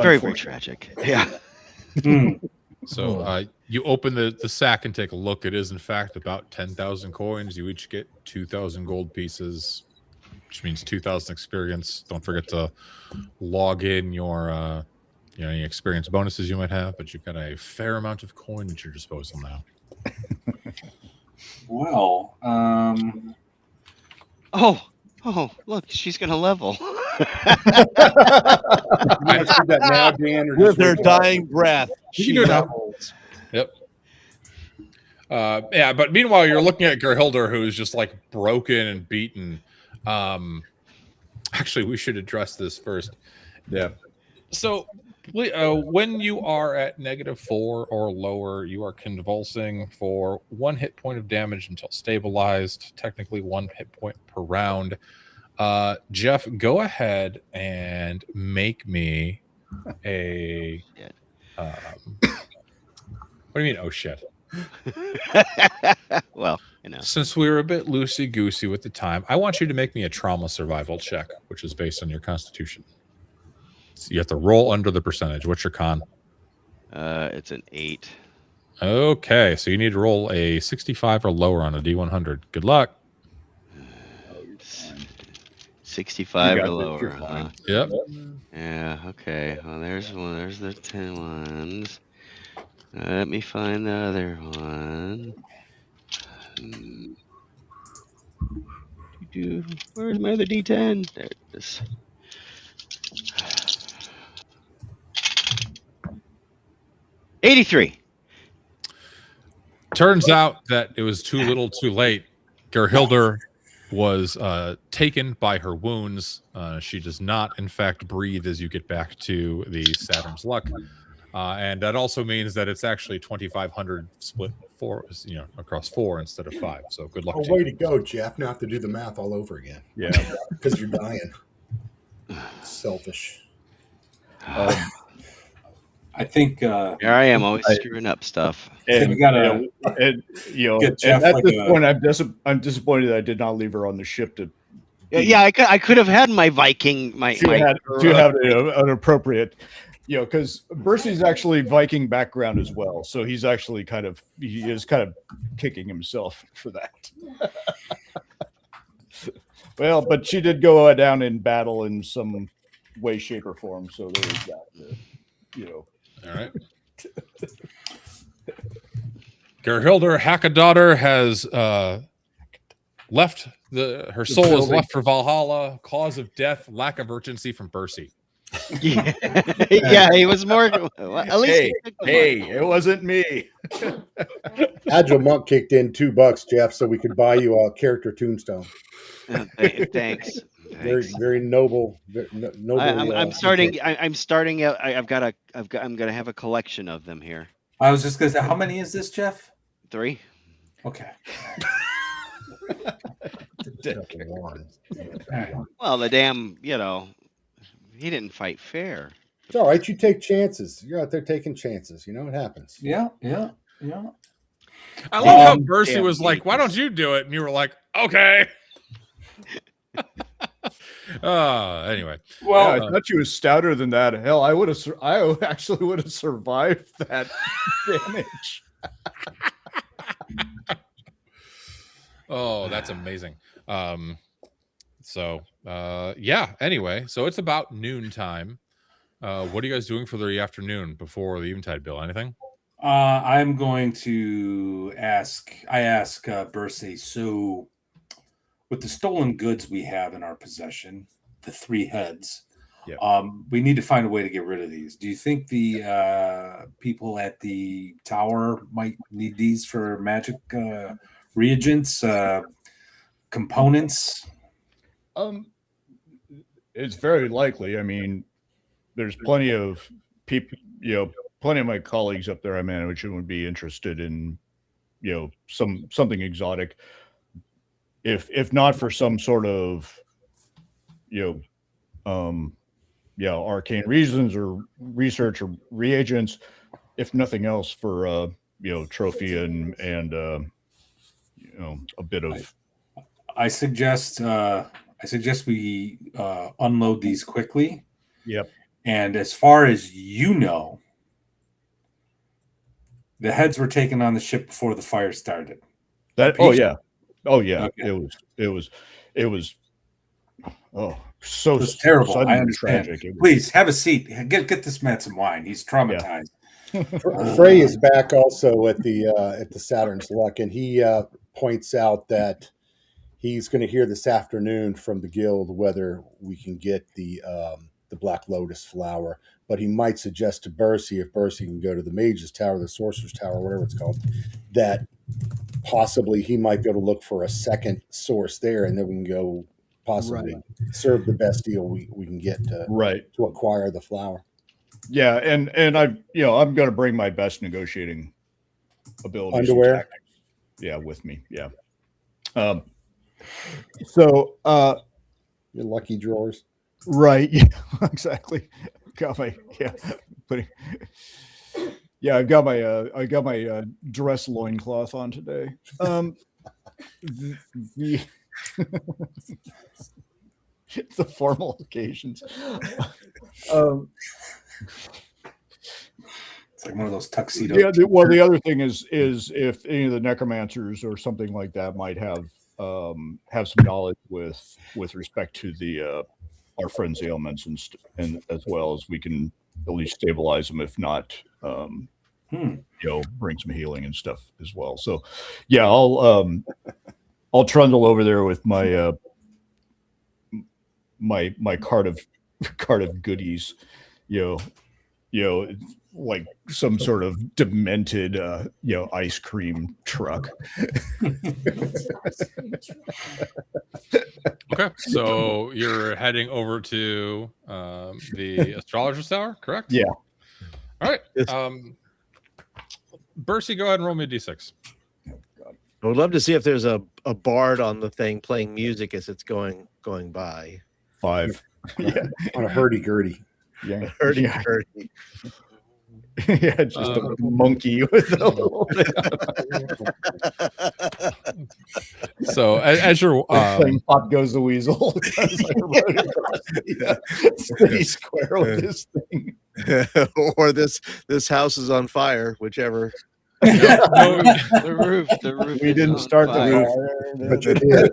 Very, very tragic. Yeah. So you open the sack and take a look. It is, in fact, about 10,000 coins. You each get 2,000 gold pieces, which means 2,000 experience. Don't forget to log in your any experience bonuses you might have, but you've got a fair amount of coin at your disposal now. well. Oh, look, she's gonna level. That now, Dan, or With just her wait? dying breath, You she can do it now. levels. Yep. But meanwhile, you're looking at Gerhilder, who's just broken and beaten. Actually, we should address this first. Yeah. So, when you are at -4 or lower, you are convulsing for 1 hit point of damage until stabilized. Technically, 1 hit point per round. Jeff, go ahead and make me a. What do you mean? Oh shit! Well, Since we were a bit loosey goosey with the time, I want you to make me a trauma survival check, which is based on your constitution. So you have to roll under the percentage. What's your con? it's an 8. Okay, so you need to roll a 65 or lower on a D100. Good luck. 65 You or got this, lower. you're fine. Yep. Yeah, okay. Well, there's one. There's the 10 ones. Let me find the other one. Where's my other D10? There it is. $83. Turns out that it was too little too late. Gerhilder was taken by her wounds. She does not, in fact, breathe as you get back to the Saturn's Luck. And that also means that it's actually 2,500 split across 4 instead of 5. So good luck Oh, to way you. to go, Jeff. Now I have to do the math all over again. Yeah. Because you're dying. Selfish. I think Here I am, always screwing up stuff. And, we gotta and get Jeff at like this a- point, I'm disappointed that I did not leave her on the ship to. Yeah, I could have had my Viking, To have an appropriate, because Bercy's actually Viking background as well, so he is kind of kicking himself for that. Well, but she did go down in battle in some way, shape, or form, so there is that. All right. Gerhilder Hackadaughter has left her soul is building. left for Valhalla. Cause of death, lack of urgency from Bercy. Yeah, he was more. At least It wasn't me. Agile Monk kicked in $2, Jeff, so we could buy you a character tombstone. Thanks. Very, very noble. Noble. I'm starting. I'm starting out. I'm gonna have a collection of them here. I was just gonna say, how many is this, Jeff? 3. Okay. One. Well, the damn, he didn't fight fair. It's all right. You take chances. You're out there taking chances. It happens. Yeah. I love how Bercy was like, "Why don't you do it?" And you were like, "Okay." Anyway. Well, I thought you was stouter than that. Hell, I actually would have survived that damage. Oh, that's amazing. Anyway, so it's about noontime. What are you guys doing for the afternoon before the Eventide, Bill? Anything? I'm going to ask Bercy, so with the stolen goods we have in our possession, the 3 heads, we need to find a way to get rid of these. Do you think the people at the tower might need these for magic reagents, components? It's very likely. I mean, there's plenty of people, plenty of my colleagues up there I manage who would be interested in, something exotic. If not for some sort of, arcane reasons or research or reagents, if nothing else for, trophy and a bit of. I suggest we unload these quickly. Yep. And as far as the heads were taken on the ship before the fire started. Oh yeah. Okay. It was so it was terrible. I understand. Tragic. Please have a seat. Get this man some wine. He's traumatized. Frey is back also at the Saturn's Luck, and he points out that he's going to hear this afternoon from the guild whether we can get the Black Lotus flower. But he might suggest to Bercy, if Bercy can go to the Mage's Tower, the Sorcerer's Tower, whatever it's called, that possibly he might be able to look for a second source there, and then we can go possibly serve the best deal we can get to acquire the flower. Yeah, and I'm going to bring my best negotiating abilities. Underwear. Yeah, with me. Yeah. Your lucky drawers. Right. Yeah, exactly. Got my I've got my dress loincloth on today. The formal occasions. It's like one of those tuxedo. Yeah. The other thing is if any of the necromancers or something like that might have have some knowledge with respect to the our friends' ailments and as well as we can at least stabilize them, if not, bring some healing and stuff as well. So, yeah, I'll trundle over there with my my cart of goodies, like some sort of demented ice cream truck. Okay, so you're heading over to the astrologer's tower, correct? Yeah. All right. Bercy, go ahead and roll me a d6. I would love to see if there's a bard on the thing playing music as it's going by. 5. Yeah. On a hurdy-gurdy. Yeah. Hurdy-gurdy. Yeah, just a monkey with a little So as you're playing Pop Goes the Weasel, city square with this thing, or this house is on fire, whichever. The roof. We is didn't on start fire. the fire. But you did.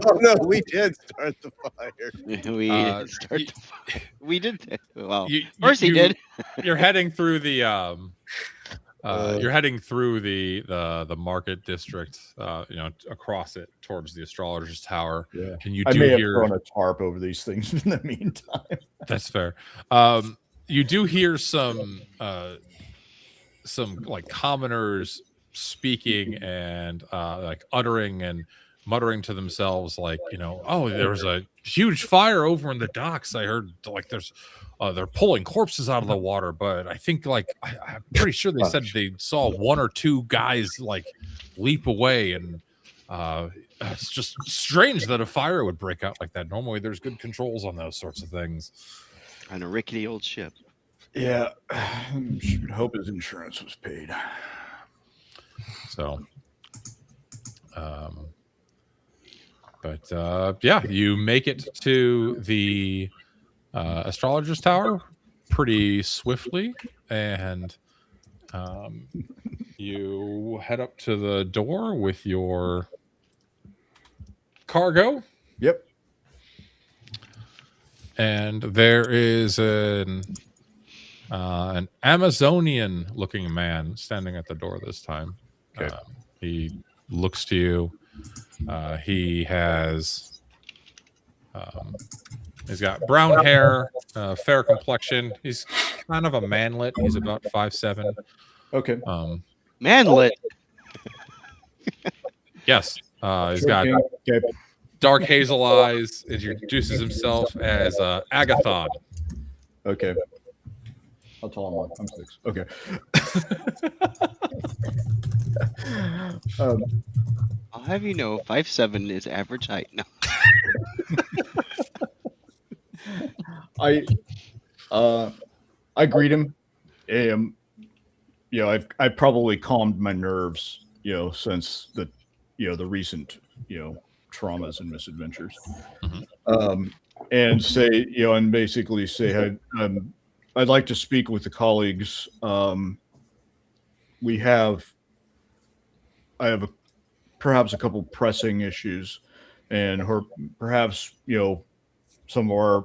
Oh no, we did start the fire. We didn't start the fire. We did. Well, Bercy did. You're heading through the the market district, across it towards the astrologer's tower. Yeah. And you I do may have hear thrown a tarp over these things in the meantime. That's fair. You do hear some like commoners speaking and like uttering and muttering to themselves, like, oh, there was a huge fire over in the docks. I heard like there's they're pulling corpses out of the water, but I think like I'm pretty sure they said they saw 1 or 2 guys like leap away, and it's just strange that a fire would break out like that. Normally there's good controls on those sorts of things. On a rickety old ship. Yeah, should hope his insurance was paid. So, yeah, you make it to the astrologer's tower pretty swiftly, and you head up to the door with your cargo. Yep. And there is an Amazonian-looking man standing at the door this time. Okay. He looks to you. He has he's got brown hair, fair complexion. He's kind of a manlet. He's about 5'7". Okay. Manlet. Yes. He's got dark hazel eyes. Introduces himself as Agathon. Okay. How tall am I? I'm 6. Okay. I'll have you know, 5'7" is average height. No. I greet him. I've probably calmed my nerves, since the recent, traumas and misadventures, and say, and basically say, I'd like to speak with the colleagues. I have perhaps a couple pressing issues, and perhaps some of our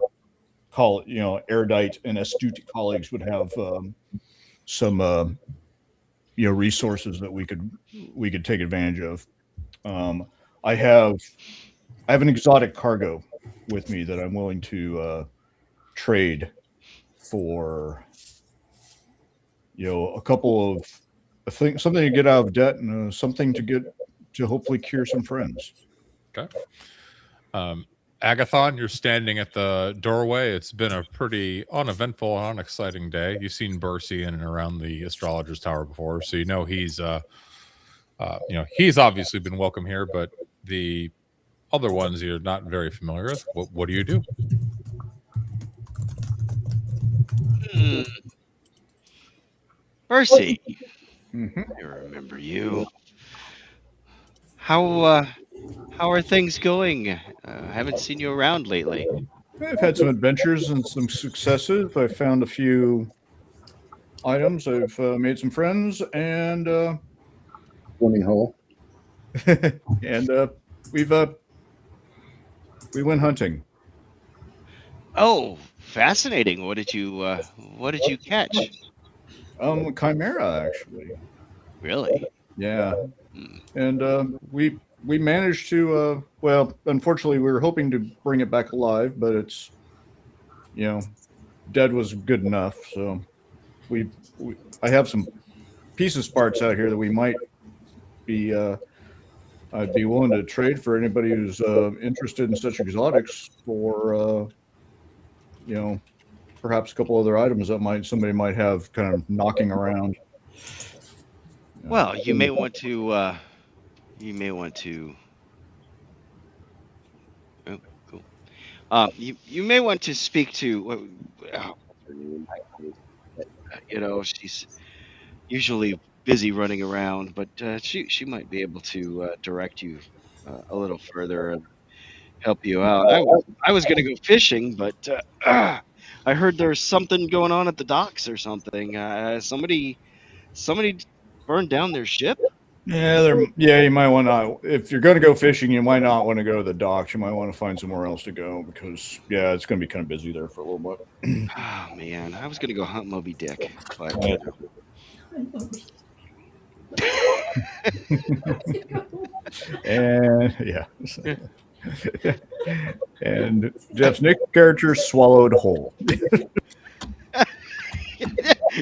erudite and astute colleagues would have some resources that we could take advantage of. I have an exotic cargo with me that I'm willing to trade for a couple of things, something to get out of debt, and something to hopefully cure some friends. Okay. Agathon, you're standing at the doorway. It's been a pretty uneventful and unexciting day. You've seen Bercy in and around the astrologer's tower before, so he's he's obviously been welcome here, but the other ones you're not very familiar with. What do you do? Bercy. Mm-hmm. I remember you. How are things going? I haven't seen you around lately. I've had some adventures and some successes. I found a few items. I've made some friends, and Swimming hole. and we went hunting. Oh, fascinating. What did you catch? Chimera, actually. Really? Yeah, Hmm. and we managed to. Well, unfortunately, we were hoping to bring it back alive, but it's dead was good enough. So we I have some pieces parts out here that we might be. I'd be willing to trade for anybody who's interested in such exotics for perhaps a couple other items that somebody might have kind of knocking around. Well, you may want to. Oh, cool. You may want to speak to. She's usually busy running around, but she might be able to direct you a little further and help you out. I was gonna go fishing, but I heard there's something going on at the docks or something. Somebody burned down their ship. Yeah, you might want to. If you're going to go fishing, you might not want to go to the docks. You might want to find somewhere else to go because, it's going to be kind of busy there for a little bit. Oh man, I was gonna go hunt Moby Dick, but And yeah, and Jeff's Nick character swallowed whole.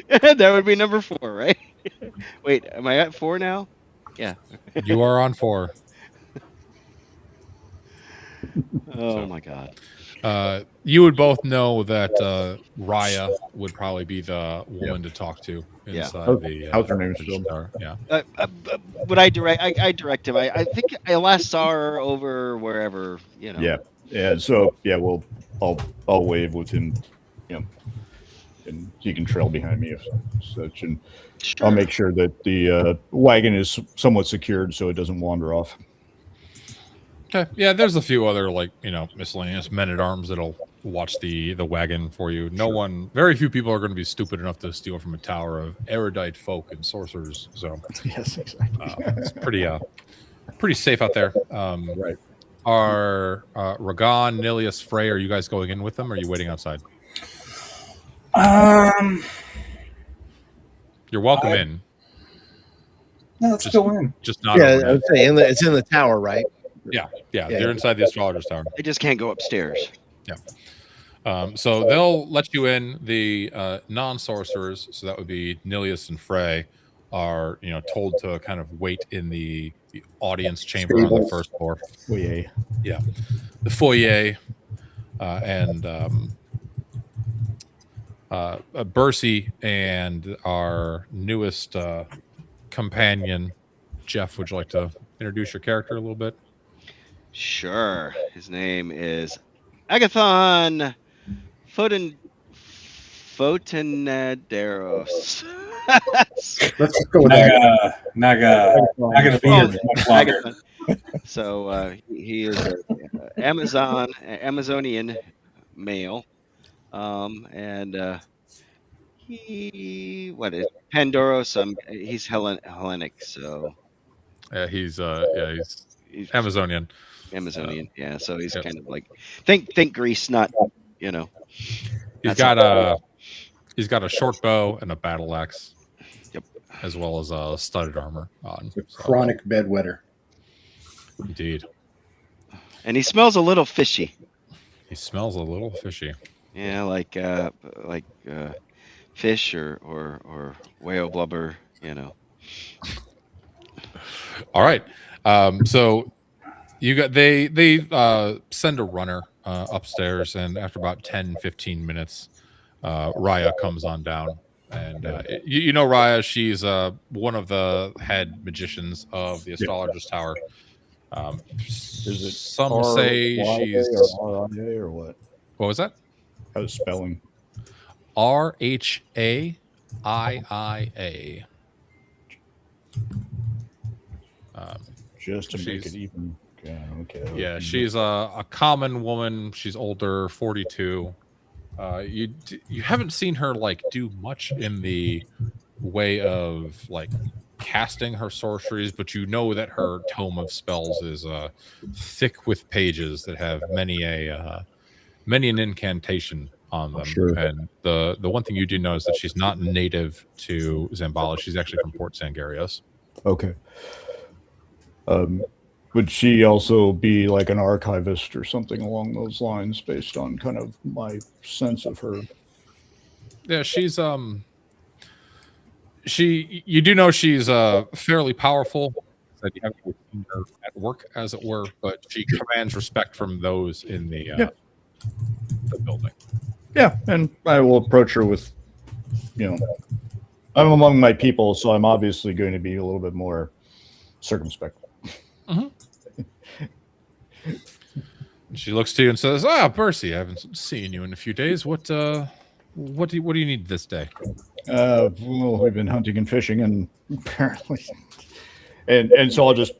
that would be number 4, right? Wait, am I at 4 now? Yeah. You are on 4. Oh my god. You would both know that Raya would probably be the woman to talk to inside the. How's her name still? Yeah. Would I direct? I direct him. I think I last saw her over wherever. Yeah. So I'll wave with him, and he can trail behind me if such, and Sure. I'll make sure that the wagon is somewhat secured so it doesn't wander off. Okay. Yeah, there's a few other miscellaneous men-at-arms that'll watch the wagon for you. Very few people are going to be stupid enough to steal from a tower of erudite folk and sorcerers. So Yes, exactly. it's pretty safe out there. Right. Are Ragan, Nilius, Frey, are you guys going in with them or are you waiting outside? You're welcome in. No, let's go in. Just not Yeah, overnight. I would say it's in the tower, right? Yeah. You're inside the astrologer's tower. I just can't go upstairs. So they'll let you in. The non-sorcerers, so that would be Nilius and Frey, are told to kind of wait in the audience chamber on the first floor. Foyer. Yeah, the foyer, and Bercy and our newest companion, Jeff. Would you like to introduce your character a little bit? Sure. His name is Agathon Fotenaderos. Let's just go with that. Naga Agathon. So he is an Amazonian male, and is Pandoros? He's Hellenic, so He's Amazonian. Amazonian, yeah. So he's kind of like think Greece, not He's got a short bow and a battle axe. Yep. As well as a studded armor on. The chronic bedwetter. Indeed. And he smells a little fishy. He smells a little fishy. Yeah, like fish or whale blubber, All right. So they send a runner upstairs, and after about 10-15 minutes, Raya comes on down. And Raya, she's one of the head magicians of the astrologer's tower. Is it some say she's R-I-A or what? What was that? How's spelling? RHAIIA. Just to make it even. Okay. Yeah, she's a common woman. She's older, 42. You haven't seen her do much in the way of casting her sorceries, but you know that her tome of spells is thick with pages that have many an incantation on them. Sure. And the one thing you do know is that she's not native to Xambaala. She's actually from Port Sangarios. Okay. Would she also be like an archivist or something along those lines, based on kind of my sense of her? Yeah, she's you do know she's fairly powerful. That you haven't seen her at work, as it were, but she commands respect from those in the building. Yeah, and I will approach her with, I'm among my people, so I'm obviously going to be a little bit more circumspect. She looks to you and says, Percy, I haven't seen you in a few days. What do you need this day? Well, we've been hunting and fishing, and apparently, and so I'll just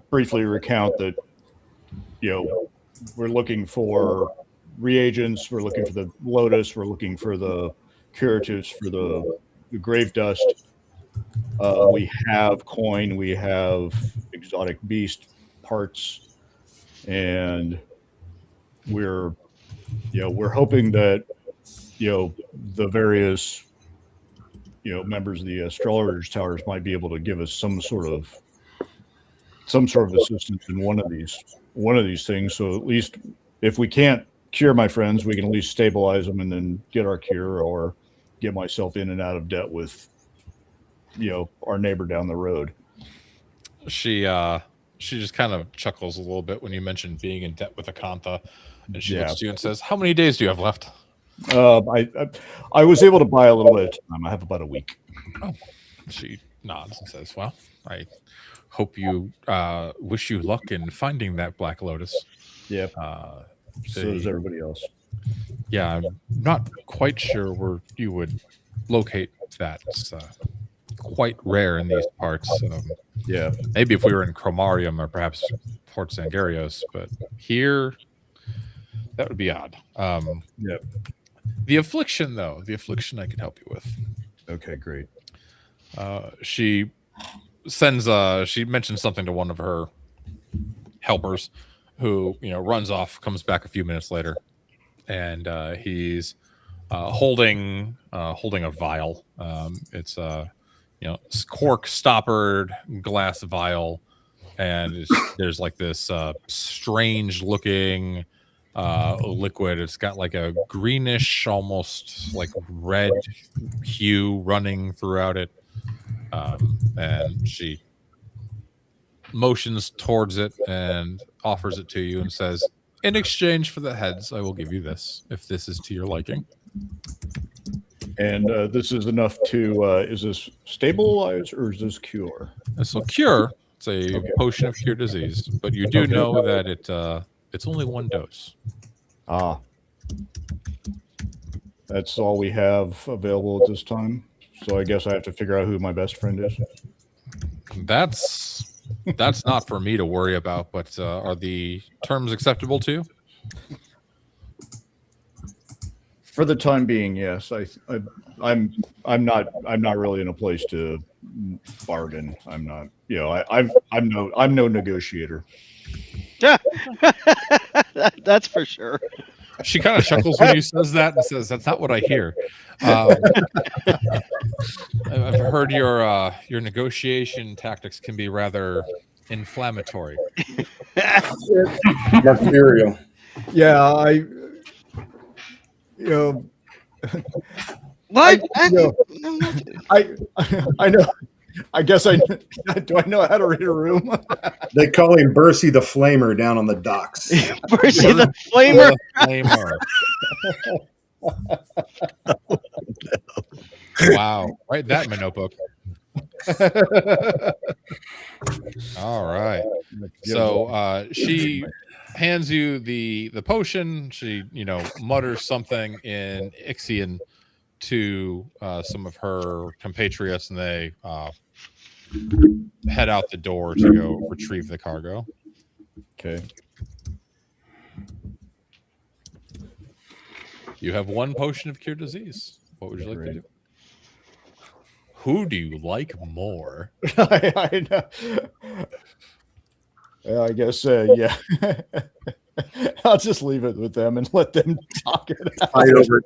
briefly recount that we're looking for reagents, we're looking for the lotus, we're looking for the curatives for the grave dust. We have coin, we have exotic beast parts, and we're hoping that the various members of the astrologers towers might be able to give us some sort of assistance in one of these things. So at least if we can't cure my friends, we can at least stabilize them and then get our cure, or get myself in and out of debt with our neighbor down the road. She just kind of chuckles a little bit when you mention being in debt with Akantha, and she looks to you and says, "How many days do you have left?" I was able to buy a little bit of time. I have about a week. Oh, she nods and says, "Well, I hope you wish you luck in finding that Black Lotus." Yeah. So does everybody else. Yeah, I'm not quite sure where you would locate that. It's quite rare in these parts. Yeah. Maybe if we were in Chromarium or perhaps Port Sangarios, but here, that would be odd. Yeah. The affliction, though, I can help you with. Okay, great. She mentions something to one of her helpers, who runs off, comes back a few minutes later, and he's holding a vial. It's cork stoppered glass vial, and there's like this strange looking liquid. It's got like a greenish, almost like red hue running throughout it, and she motions towards it and offers it to you and says, "In exchange for the heads, I will give you this, if this is to your liking." And this is enough to, is this stabilize or is this cure? This will cure. It's a potion of cure disease, but you do know that it's only one dose. Ah. That's all we have available at this time. So I guess I have to figure out who my best friend is. That's not for me to worry about, but are the terms acceptable to you? For the time being, yes. I'm not really in a place to bargain. I'm not. I'm no negotiator. That's for sure. She kind of chuckles when you says that and says, "That's not what I hear." I've heard your negotiation tactics can be rather inflammatory. Mercurial. Yeah, What? I know. I guess do I know how to read a room? They call him Bercy the Flamer down on the docks. Percy the Flamer. Wow. Write that in my notebook. All right. So she hands you the potion. She, mutters something in Ixian to some of her compatriots, and they head out the door to go retrieve the cargo. Okay. You have one potion of cure disease. What would you like to do? Who do you like more? I know. Yeah, I guess, yeah. I'll just leave it with them and let them talk it out. Fight over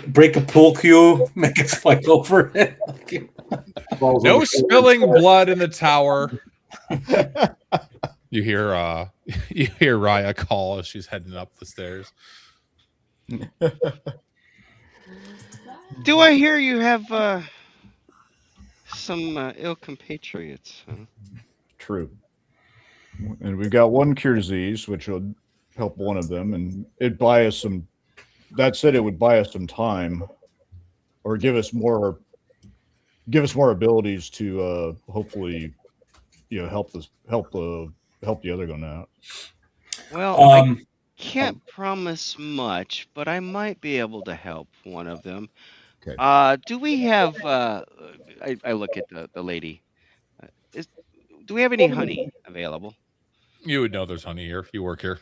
Break a pool cue, make us fight over it. balls on No the floor. spilling blood in the tower. You hear Raya call as she's heading up the stairs. Do I hear you have some ill compatriots? Huh? True. And we've got one cure disease, which will help one of them, and it'd buy us some. That said, it would buy us some time, or give us more abilities to hopefully, help the other one out. Well, I can't promise much, but I might be able to help one of them. Okay. Do we have? I look at the lady. Do we have any honey available? You would know there's honey here. You work here.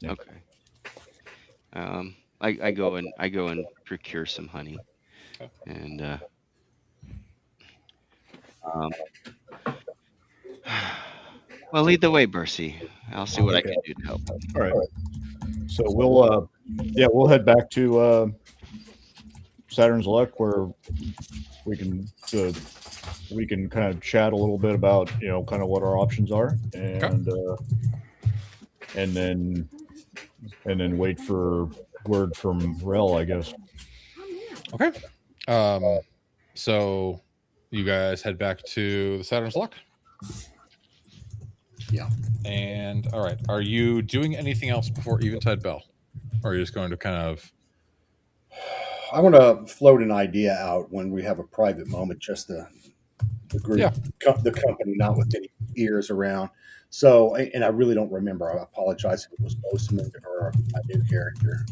Yeah. Okay. I go and procure some honey, and well, lead the way, Bercy. I'll see what I can do to help. All right. So we'll head back to Saturn's Luck, where we can kind of chat a little bit about kind of what our options are, and then wait for word from Rel, I guess. Okay. So you guys head back to the Saturn's Luck. Yeah. And all right, are you doing anything else before Eventide Bell, or are you just going to kind of? I want to float an idea out when we have a private moment, just the group, the company, not with any ears around. So, and I really don't remember. I apologize if it was Boseman or my new character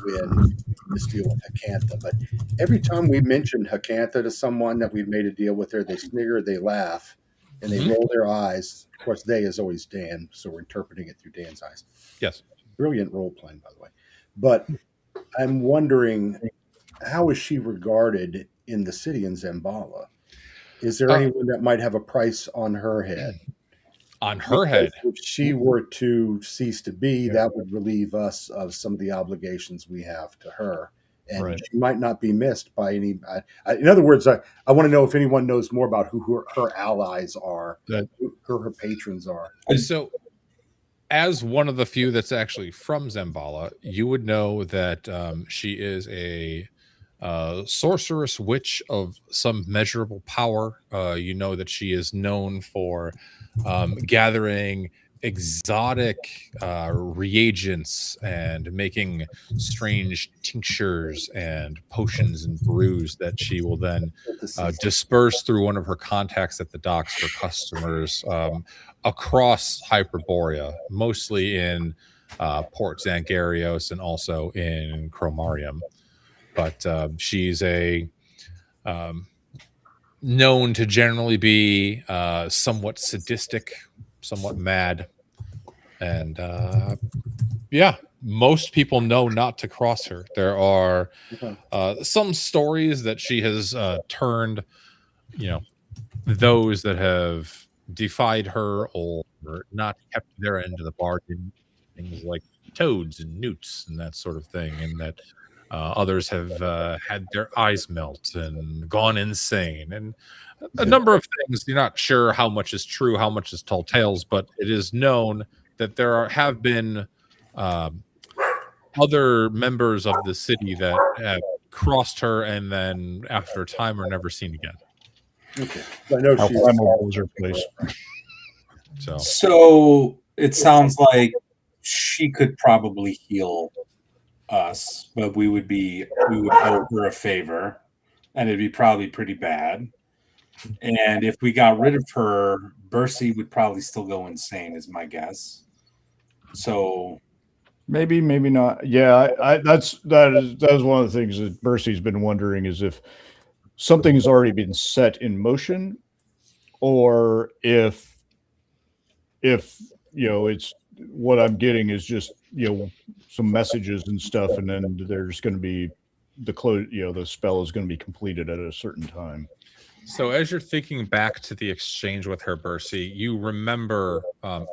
when this deal with Hakantha. But every time we mentioned Hakantha to someone that we've made a deal with her, they snigger, they laugh, and they roll their eyes. Of course, they is always Dan, so we're interpreting it through Dan's eyes. Yes. Brilliant role playing, by the way. But I'm wondering, how is she regarded in the city in Xambaala? Is there anyone that might have a price on her head? On her head? If she were to cease to be, that would relieve us of some of the obligations we have to her. And she might not be missed by any. In other words, I want to know if anyone knows more about who her allies are, who her patrons are. So, as one of the few that's actually from Xambaala, you would know that she is a sorceress witch of some measurable power. You know that she is known for gathering exotic reagents and making strange tinctures and potions and brews that she will then disperse through one of her contacts at the docks for customers across Hyperborea, mostly in Port Zangarios and also in Chromarium. But she's known to generally be somewhat sadistic, somewhat mad. And most people know not to cross her. There are some stories that she has turned, those that have defied her or not kept their end of the bargain, things like toads and newts and that sort of thing, and that others have had their eyes melt and gone insane, and a number of things. You're not sure how much is true, how much is tall tales, but it is known that there have been other members of the city that have crossed her and then after a time are never seen again. Okay. I know she's her place. So it sounds like she could probably heal us, but we would owe her a favor, and it'd be probably pretty bad. And if we got rid of her, Bercy would probably still go insane, is my guess. So maybe not. Yeah, that is one of the things that Bercy's been wondering, is if something has already been set in motion, or if it's what I'm getting is just some messages and stuff, and then there's going to be the spell is going to be completed at a certain time. So as you're thinking back to the exchange with her, Bercy, you remember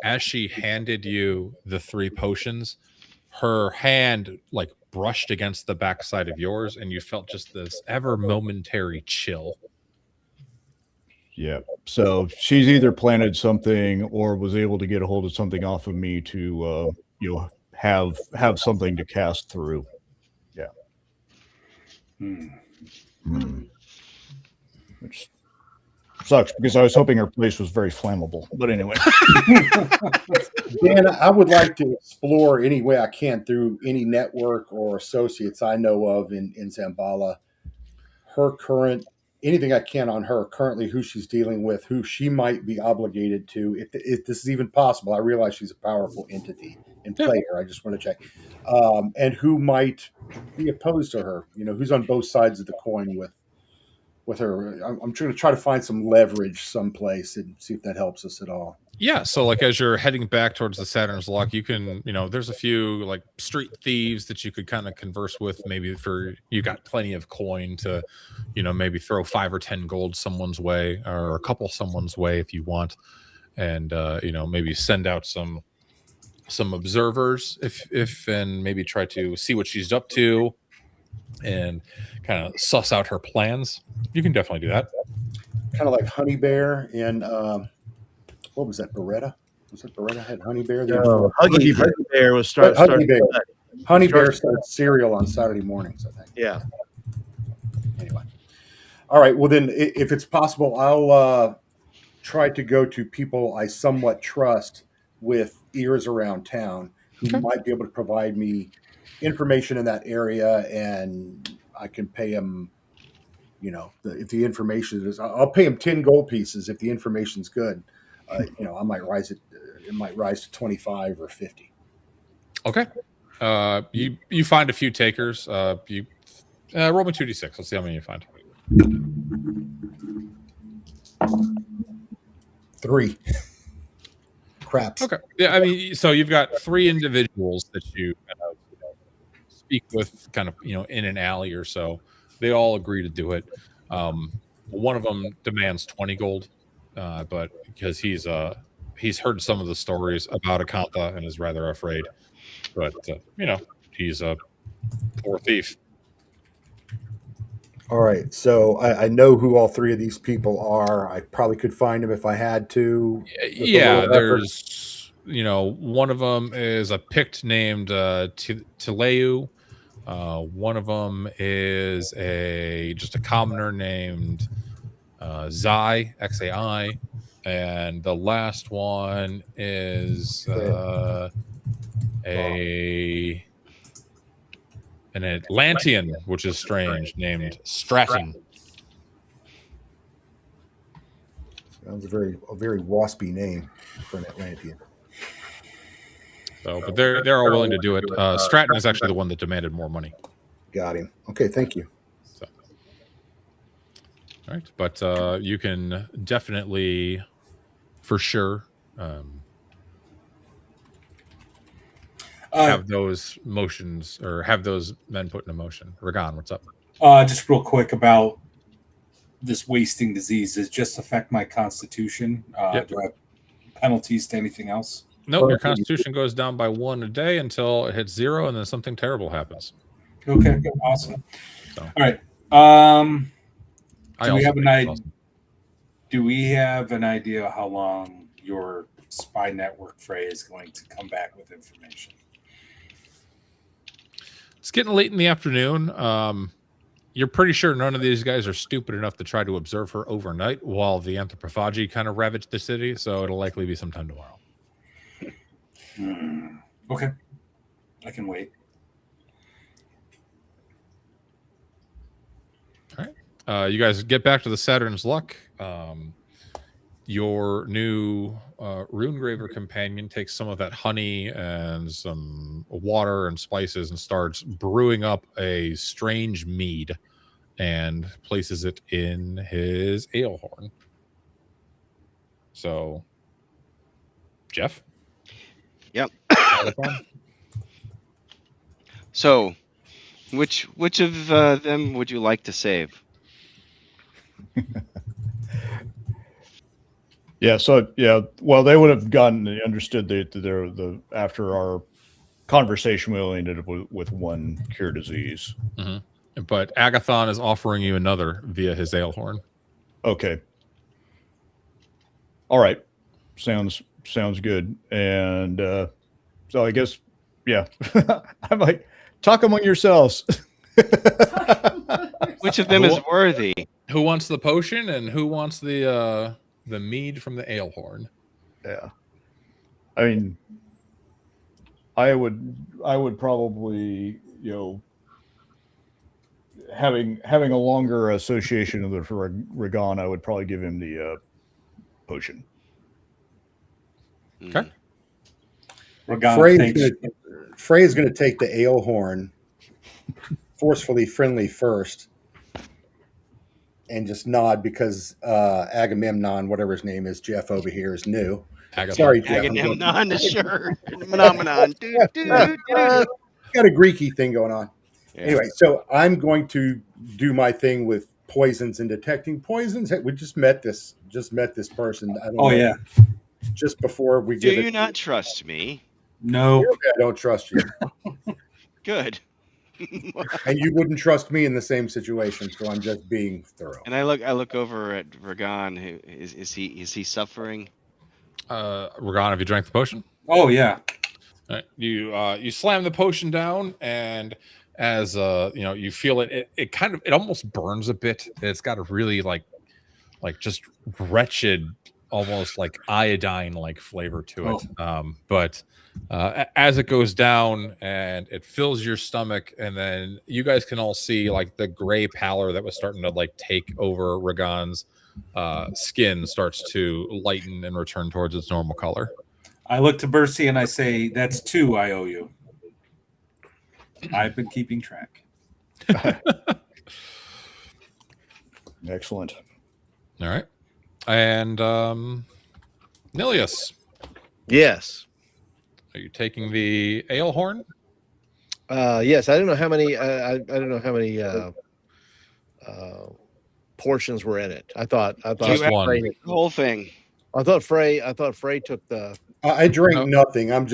as she handed you the 3 potions, her hand like brushed against the backside of yours, and you felt just this ever momentary chill. Yeah. So she's either planted something or was able to get a hold of something off of me to, have something to cast through. Yeah. Which sucks because I was hoping her place was very flammable. But anyway. Dan, I would like to explore any way I can through any network or associates I know of in Xambaala, her current, anything I can on her currently, who she's dealing with, who she might be obligated to, if this is even possible. I realize she's a powerful entity and player. I just want to check. And who might be opposed to her, who's on both sides of the coin with her. I'm trying to try to find some leverage someplace and see if that helps us at all. Yeah, so like as you're heading back towards the Saturn's Lock, you can, there's a few like street thieves that you could kind of converse with. Maybe you got plenty of coin to, maybe throw 5 or 10 gold someone's way, or a couple someone's way if you want, and maybe send out some observers if and maybe try to see what she's up to and kind of suss out her plans. You can definitely do that. Kind of like Honey Bear in what was that? Beretta? Was it Beretta had Honey Bear? No, Huggy Bear was starting. Honey Bear starts cereal on Saturday mornings, I think. Yeah. Anyway. All right. Well, then, if it's possible, I'll try to go to people I somewhat trust with ears around town who might be able to provide me information in that area, and I can pay them. If the information is, I'll pay them 10 gold pieces if the information's good. I might rise it. It might rise to 25 or 50. Okay. You find a few takers. You roll me 2d6. Let's see how many you find. 3. Craps. Okay. Yeah, I mean, so you've got 3 individuals that you speak with, kind of, in an alley or so. They all agree to do it. One of them demands 20 gold, but because he's heard some of the stories about Akantha and is rather afraid. But he's a poor thief. All right, so I know who all 3 of these people are. I probably could find them if I had to. Yeah, there's one of them is a Pict named Tileu. One of them is just a commoner named Xai, Xai, and the last one is an Atlantean, which is strange, named Stratton. Sounds a very waspy name for an Atlantean. So, but they're all willing to do it. Stratton is actually the one that demanded more money. Got him. Okay, thank you. So, all right, but you can definitely, for sure, have those motions or have those men put in motion. Ragan, what's up? Just real quick about this wasting disease. Does it just affect my constitution? Yep. Do I have penalties to anything else? Nope, your constitution goes down by 1 a day until it hits 0, and then something terrible happens. Okay, awesome. So. All right. Do we have an idea how long your spy network Frey is going to come back with information? It's getting late in the afternoon. You're pretty sure none of these guys are stupid enough to try to observe her overnight while the Anthropophagi kind of ravage the city, so it'll likely be sometime tomorrow. Okay. I can wait. All right. You guys get back to the Saturn's Luck. Your new Runegraver companion takes some of that honey and some water and spices and starts brewing up a strange mead and places it in his ale horn. So, Jeff? Yep. So, which of them would you like to save? Yeah. So yeah. Well, they would have gotten. They understood that the after our conversation, we only ended up with one cure disease. But Agathon is offering you another via his ale horn. Okay. All right. Sounds good. And so I guess, yeah, I'm like, talk among yourselves. Which of them is worthy? Who wants the potion and who wants the mead from the ale horn? Yeah. I mean, I would probably, having a longer association with Ragon, I would probably give him the potion. Okay. Frey's going to take the ale horn, forcefully friendly first, and just nod because Agamemnon, whatever his name is, Jeff over here, is new. Agathon. Sorry, Jeff. Agamemnon, sure. Phenomenon. Got a Greeky thing going on. Yeah. Anyway, so I'm going to do my thing with poisons and detecting poisons. Hey, we just met this person. I don't know, yeah. Just before we Do get you not trust me? No. I don't trust you. Good. And you wouldn't trust me in the same situation, so I'm just being thorough. And I look over at Ragon. Who is he suffering? Ragon, have you drank the potion? Oh yeah. All right. You slam the potion down, and as you feel it kind of, it almost burns a bit. It's got a really like just wretched, almost like iodine like flavor to it. But as it goes down and it fills your stomach, and then you guys can all see like the gray pallor that was starting to like take over Ragon's skin starts to lighten and return towards its normal color. I look to Bercy and I say, "That's 2 I owe you." I've been keeping track. Excellent. All right. And Nilius, Yes. are you taking the ale horn? Yes. I don't know how many. I don't know how many portions were in it. I thought Just one. Frey, The whole thing. I thought Frey took the. I drank nothing. I'm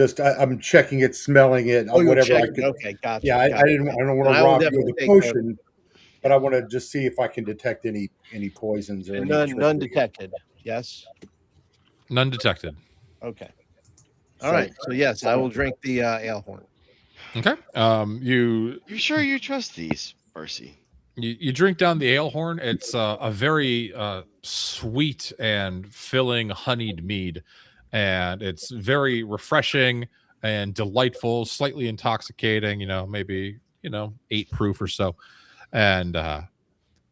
checking it, smelling it, Oh, whatever I checking. can. Okay, gotcha. Yeah, I don't want to I will rob you of definitely the take potion, but I want to just see if I can detect any poisons or any None trickery. detected. Yes. None detected. Okay. All right. So yes, I will drink the ale horn. Okay. You sure you trust these, Percy? You drink down the ale horn. It's a very sweet and filling honeyed mead, and it's very refreshing and delightful, slightly intoxicating, maybe 8 proof or so. And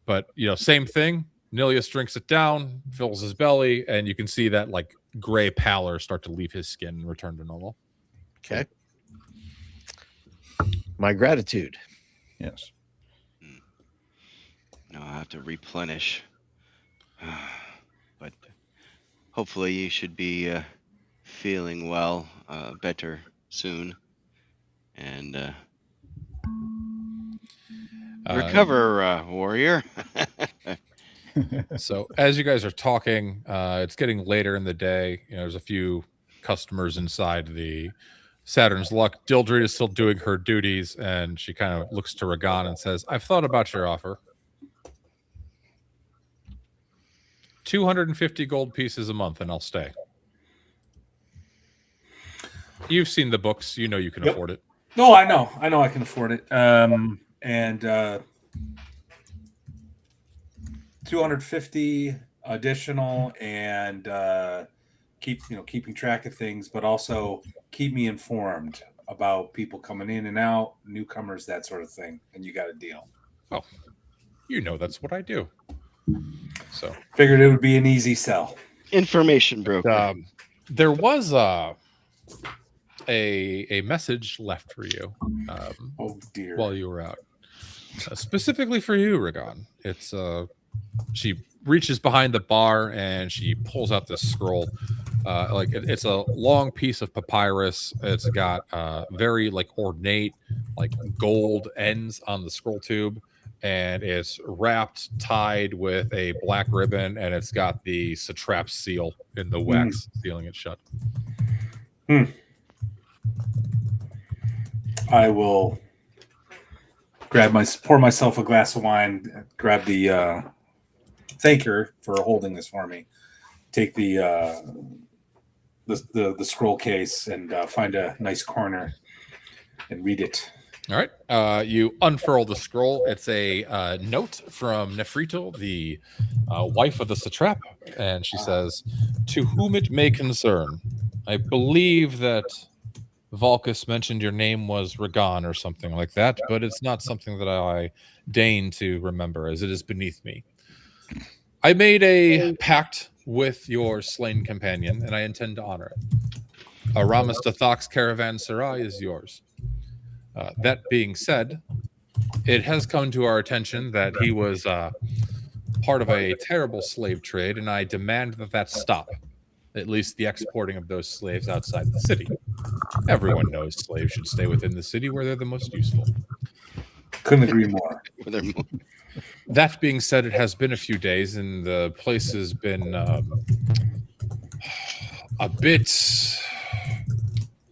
but same thing. Nilius drinks it down, fills his belly, and you can see that like gray pallor start to leave his skin and return to normal. Okay. My gratitude. Yes. No, I'll have to replenish. But hopefully you should be feeling well, better soon. And recover, warrior. So as you guys are talking, it's getting later in the day. There's a few customers inside the Saturn's Luck. Dildred is still doing her duties, and she kind of looks to Ragon and says, "I've thought about your offer. 250 gold pieces a month, and I'll stay." You've seen the books. You know you can afford it. No, I know I can afford it. And 250 additional, and keeping track of things, but also keep me informed about people coming in and out, newcomers, that sort of thing, and you got a deal. Oh, that's what I do. So figured it would be an easy sell. Information broker. There was a message left for you. Oh dear! While you were out, specifically for you, Ragon. It's she reaches behind the bar and she pulls out this scroll. It's a long piece of papyrus. It's got very ornate gold ends on the scroll tube, and it's wrapped, tied with a black ribbon, and it's got the satrap seal in the wax sealing it shut. I will pour myself a glass of wine, grab the thank her for holding this for me. Take the scroll case and find a nice corner and read it. All right. You unfurl the scroll. It's a note from Nefritel, the wife of the satrap, and she says, "To whom it may concern, I believe that Volcus mentioned your name was Ragan or something like that, but it's not something that I deign to remember, as it is beneath me. I made a pact with your slain companion, and I intend to honor it. Aramis Dathok's caravanserai is yours. That being said, it has come to our attention that he was part of a terrible slave trade, and I demand that that stop, at least the exporting of those slaves outside the city. Everyone knows slaves should stay within the city where they're the most useful." Couldn't agree more. That being said, it has been a few days, and the place has been a bit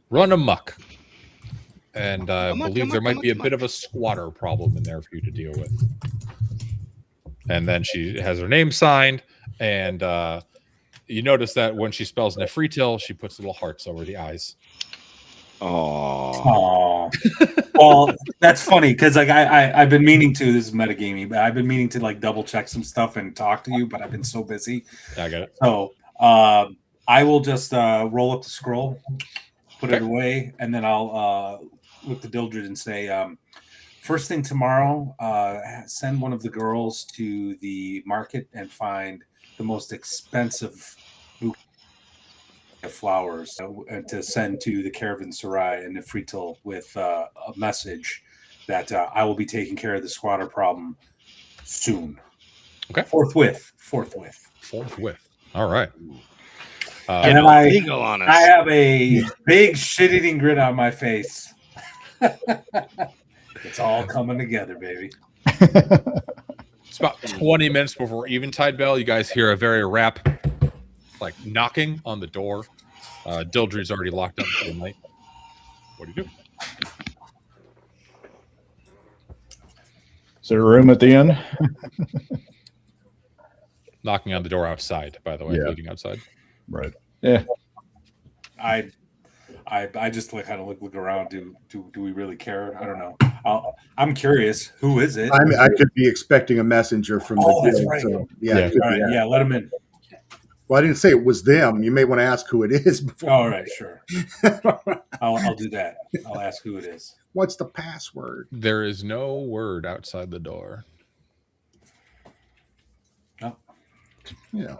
run amok. And I believe there might be a bit of a squatter problem in there for you to deal with. And then she has her name signed, and you notice that when she spells Nefritel, she puts little hearts over the eyes. Oh, well, that's funny because like I've been meaning to. This is metagaming, but I've been meaning to like double check some stuff and talk to you, but I've been so busy. I got it. So I will just roll up the scroll, put it away, and then I'll look to Dildred and say, first thing tomorrow, send one of the girls to the market and find the most expensive bouquet of flowers to send to the caravanserai and Nefritel with a message that I will be taking care of the squatter problem soon. Okay. Forthwith. All right. And then I have a big shit-eating grin on my face. It's all coming together, baby. It's about 20 minutes before Eventide Bell. You guys hear a very like knocking on the door. Dildred's already locked up for the night. What do you do? Is there a room at the end? Knocking on the door outside, by the way, Yeah. leading outside. Right. Yeah. I just like kind of look around. Do we really care? I don't know. I'm curious. Who is it? I could be expecting a messenger from the that's guild, right. so, Yeah. it could All be right, that. yeah, let him in. Well, I didn't say it was them. You may want to ask who it is before. All right, sure. I'll do that. I'll ask who it is. What's the password? There is no word outside the door. Oh. You know,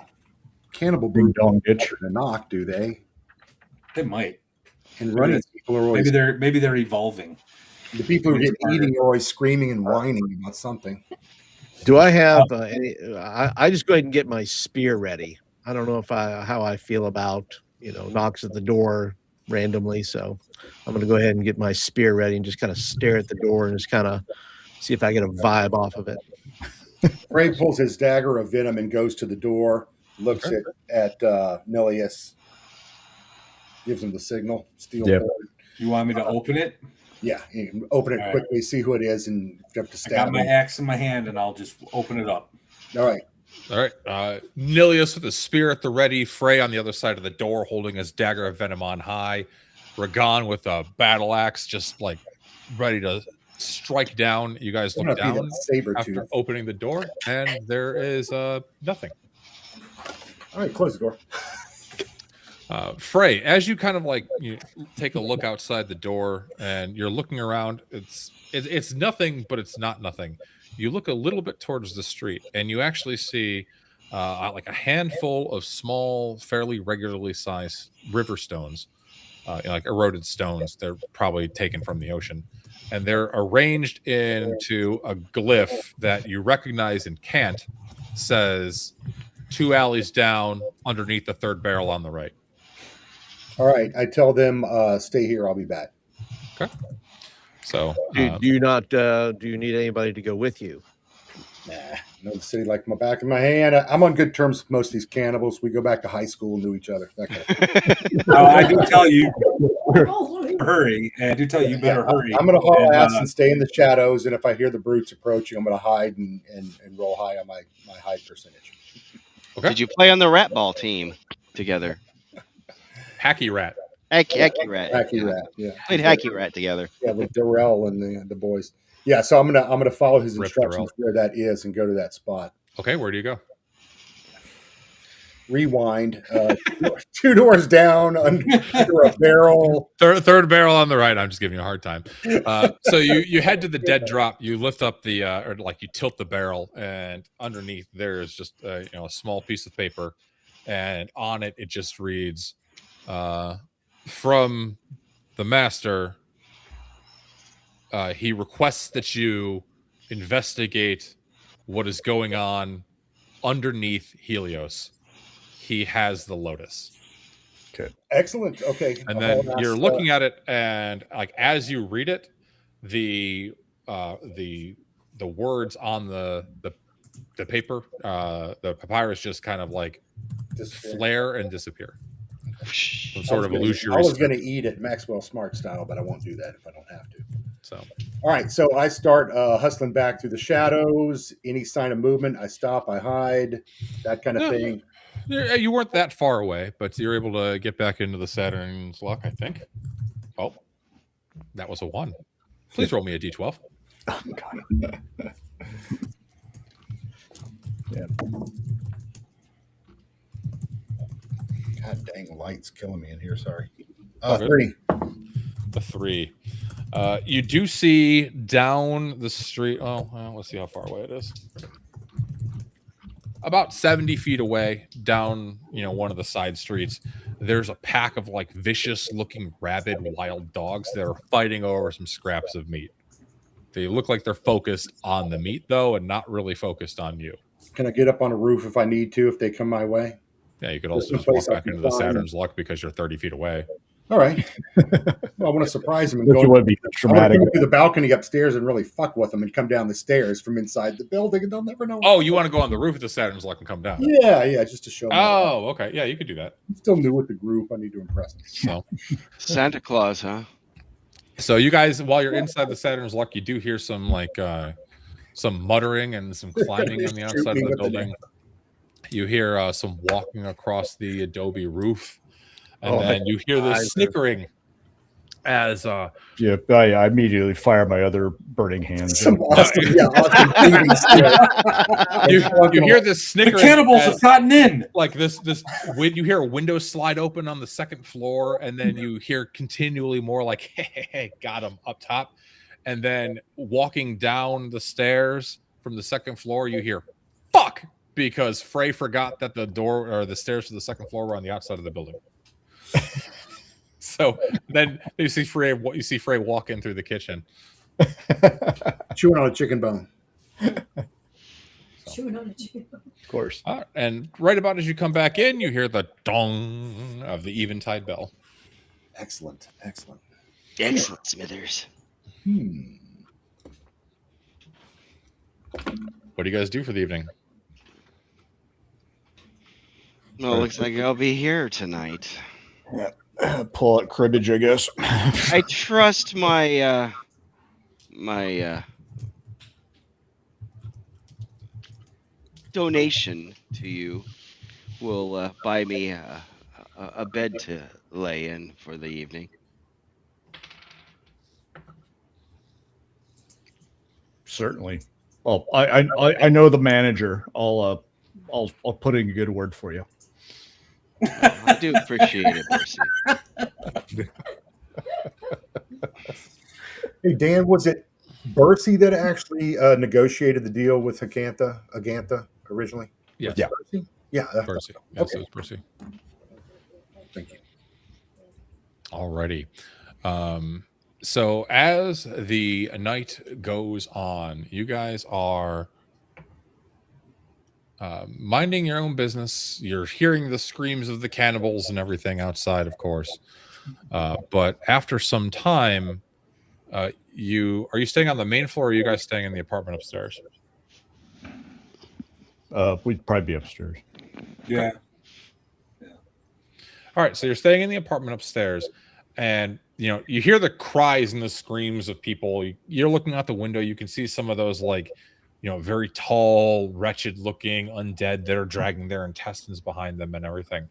cannibal Ding brew dong ditch. to knock, do they? They might. And running people are always Maybe they're evolving. the people who get eating are always screaming and whining about something. Do I have any? I just go ahead and get my spear ready. I don't know how I feel about knocks at the door randomly, so I'm going to go ahead and get my spear ready and just kind of stare at the door and just kind of see if I get a vibe off of it. Ray pulls his dagger of venom and goes to the door, looks at Nilius, gives him the signal. Steel Yep. board. You want me to open it? Yeah, you can open it All right. quickly, see who it is, and you have to I got stab my him. axe in my hand, and I'll just open it up. All right. All right. Nilius with his spear at the ready. Frey on the other side of the door holding his dagger of venom on high. Ragan with a battle axe just like ready to strike down. You guys look down after opening the door, and there is nothing. All right, close the door. Frey, as you kind of like take a look outside the door and you're looking around, it's nothing, but it's not nothing. You look a little bit towards the street and you actually see like a handful of small, fairly regularly sized river stones, like eroded stones. They're probably taken from the ocean, and they're arranged into a glyph that you recognize in Cant. Says 2 alleys down underneath the third barrel on the right. All right, I tell them, stay here. I'll be back. Okay. So, Do you need anybody to go with you? Nah, I know the city like my back of my hand. I'm on good terms with most of these cannibals. We go back to high school and knew each other. That kind of thing. I do tell you, hurry. And I do tell you, better hurry. I'm going to haul And, ass and stay in the shadows. And if I hear the brutes approaching, I'm going to hide and roll high on my hide percentage. Okay. Did you play on the rat ball team together? Hacky rat. Hacky rat. Hacky rat. Yeah. Played hacky rat together. Yeah, with Darrell and the boys. Yeah, so I'm gonna follow his Rip instructions where that is and go to that spot. Okay, where do you go? Rewind. 2 doors down under a barrel. Third barrel on the right. I'm just giving you a hard time. So you head to the dead drop. You lift up the or like you tilt the barrel, and underneath there is just a small piece of paper, and on it just reads, "From the master. He requests that you investigate what is going on underneath Helios. He has the Lotus." Okay. Excellent. Okay. And then you're looking at it, and like as you read it, the words on the paper, the papyrus just kind of like flare and disappear. Some sort of illusory. I was going to eat it Maxwell Smart style, but I won't do that if I don't have to. So, all right. So I start hustling back through the shadows. Any sign of movement, I stop, I hide, that kind of thing. You weren't that far away, but you're able to get back into the Saturn's luck, I think. Oh, that was a 1. Please roll me a d12. Oh, God. Yeah. God dang, light's killing me in here. Sorry. 3. A 3. You do see down the street. Oh, well, let's see how far away it is. About 70 feet away, down one of the side streets, there's a pack of like vicious-looking rabid wild dogs that are fighting over some scraps of meat. They look like they're focused on the meat, though, and not really focused on you. Can I get up on a roof if I need to, if they come my way? Yeah, you could also just walk back into the Saturn's luck because you're 30 feet away. All right. Well, I want to surprise them and You want to be dramatic. Go to the balcony upstairs and really fuck with them and come down the stairs from inside the building, and they'll never know. Oh, you want to go on the roof of the Saturn's luck and come down? Yeah, just to show them. Oh, okay. Yeah, you could do that. I'm still new with the group. I need to impress them. So, Santa Claus, huh? So you guys, while you're inside the Saturn's luck, you do hear some like some muttering and some climbing on the outside of the building. You hear some walking across the adobe roof, and then you hear this snickering as I immediately fire my other burning hands. Some awesome, you hear this snickering. The cannibals have gotten in. Like this you hear a window slide open on the second floor, and then you hear continually more like hey, got him up top, and then walking down the stairs from the second floor, you hear fuck, because Frey forgot that the door or the stairs to the second floor were on the outside of the building. So then you see Frey walk in through the kitchen, chewing on a chicken bone. Chewing on a chicken bone. Of course. And right about as you come back in, you hear the dong of the eventide bell. Excellent. Excellent, Smithers. What do you guys do for the evening? Well, looks like I'll be here tonight. Yeah. Pull out cribbage, I guess. I trust my donation to you will buy me a bed to lay in for the evening. Certainly. Well, I know the manager. I'll put in a good word for you. I do appreciate it, Percy. Hey, Dan, was it Bercy that actually negotiated the deal with Agantha originally? Yes. Yeah. Bercy? Yeah. Percy. Yes, Okay. it was Percy. Thank you. Alrighty. So as the night goes on, you guys are minding your own business. You're hearing the screams of the cannibals and everything outside, of course. But after some time, are you staying on the main floor, or are you guys staying in the apartment upstairs? We'd probably be upstairs. Yeah. All right, so you're staying in the apartment upstairs, and you hear the cries and the screams of people. You're looking out the window. You can see some of those very tall, wretched-looking undead that are dragging their intestines behind them and everything.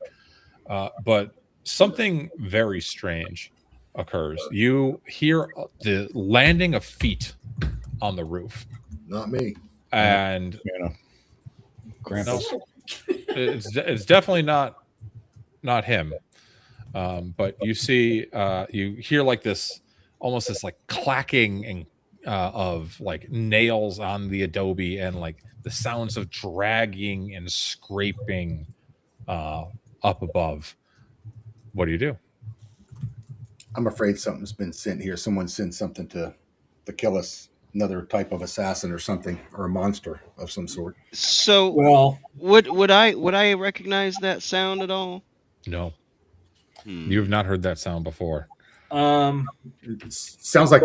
But something very strange occurs. You hear the landing of feet on the roof, Not me. and Krampus. it's definitely not him. But you see, you hear almost this clacking and of nails on the adobe, and the sounds of dragging and scraping up above. What do you do? I'm afraid something's been sent here. Someone sent something to kill us. Another type of assassin or something, or a monster of some sort. So, Well, would I recognize that sound at all? No, you have not heard that sound before. It sounds like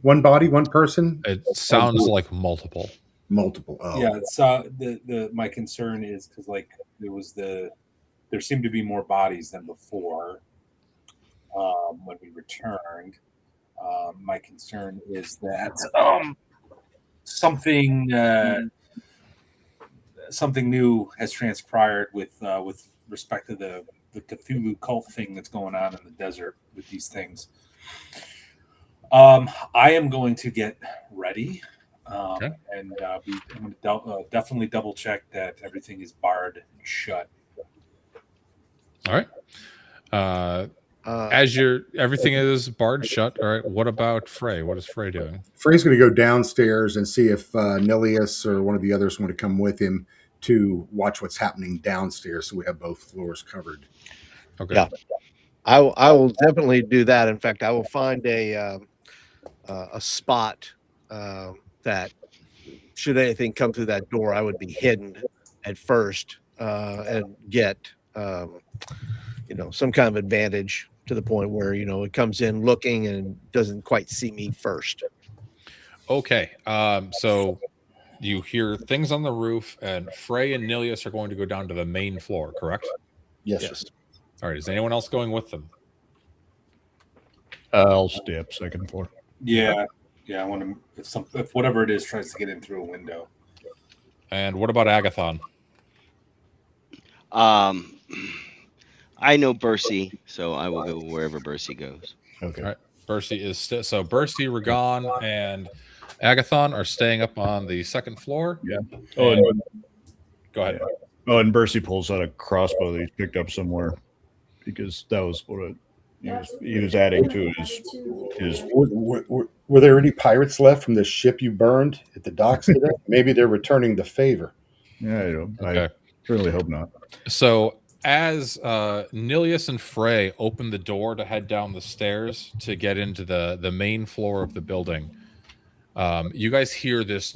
one body, one person. It sounds like multiple. Multiple. Oh. yeah. It's my concern is because there seemed to be more bodies than before when we returned. My concern is that something new has transpired with respect to the Cthulhu cult thing that's going on in the desert with these things. I am going to get ready, Okay. and I'm going to definitely double check that everything is barred and shut. All right. As everything is barred shut. All right. What about Frey? What is Frey doing? Frey's going to go downstairs and see if Nilius or one of the others want to come with him to watch what's happening downstairs, so we have both floors covered. Okay. Yeah. I will definitely do that. In fact, I will find a spot that should anything come through that door, I would be hidden at first and get some kind of advantage to the point where it comes in looking and doesn't quite see me first. Okay. So you hear things on the roof, and Frey and Nilius are going to go down to the main floor, correct? Yes. All right. Is anyone else going with them? I'll stay up second floor. Yeah. I want to. If whatever it is tries to get in through a window. And what about Agathon? I know Bercy, so I will go wherever Bercy goes. Okay. All right. Bercy is so Bercy, Ragon, and Agathon are staying up on the second floor. Yeah. Go ahead. Oh, and Bercy pulls out a crossbow that he picked up somewhere because that was what he was adding to his. Were there any pirates left from the ship you burned at the docks today? Maybe they're returning the favor. Yeah, I Okay. certainly hope not. So as Nilius and Frey open the door to head down the stairs to get into the main floor of the building, you guys hear this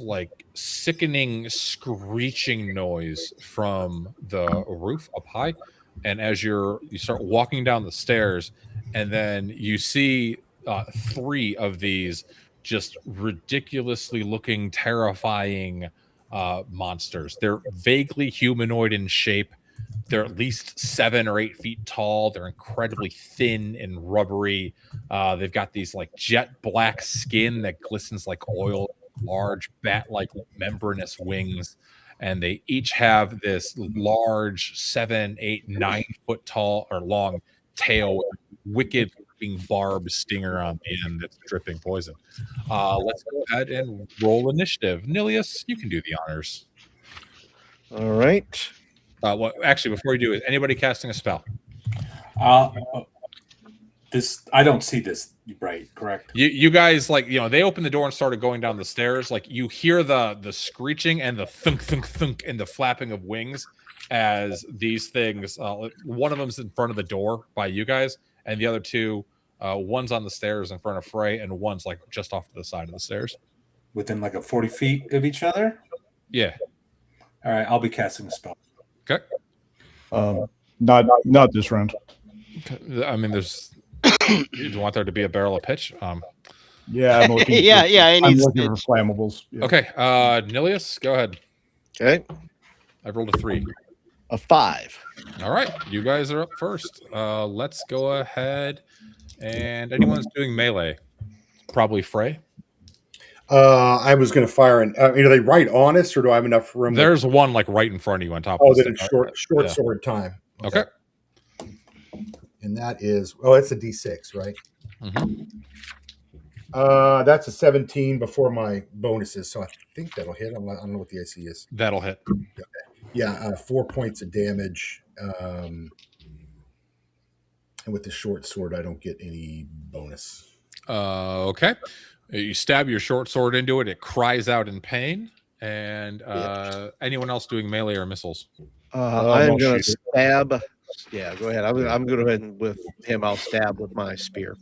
sickening screeching noise from the roof up high. And as you start walking down the stairs, and then you see 3 of these just ridiculously looking, terrifying monsters. They're vaguely humanoid in shape. They're at least 7 or 8 feet tall. They're incredibly thin and rubbery. They've got these jet black skin that glistens like oil, large bat-like membranous wings. And they each have this large 7, 8, 9 foot tall or long tail with wicked looking barbed stinger on the end that's dripping poison. Let's go ahead and roll initiative. Nilius, you can do the honors. All right. Actually, before you do, is anybody casting a spell? This I don't see this right. Correct. You guys they opened the door and started going down the stairs. You hear the screeching and the thunk thunk thunk and the flapping of wings as these things. One of them's in front of the door by you guys, and the other 2, one's on the stairs in front of Frey, and one's just off to the side of the stairs, Within 40 feet of each other. Yeah. All right. I'll be casting a spell. Okay. Not this round. I mean, there's. You want there to be a barrel of pitch? Yeah, I'm looking. I I'm need looking for flammables. Yeah. Okay, Nilius, go ahead. Okay. I've rolled a 3. A 5. All right, you guys are up first. Let's go ahead, and anyone's doing melee. Probably Frey. I was going to fire an. Are they right on us, or do I have enough room? There's one like right in front of you on top. Oh, of the then it's stick. short Yeah. sword time. Okay. And that is it's a D6, right? Mm-hmm. That's a 17 before my bonuses, so I think that'll hit. I don't know what the AC is. That'll hit. Yeah, 4 points of damage. And with the short sword, I don't get any bonus. Okay. You stab your short sword into it. It cries out in pain. And anyone else doing melee or missiles? I am I'll going to shoot stab. Yeah, go ahead. I'm going to go ahead with him. I'll stab with my spear.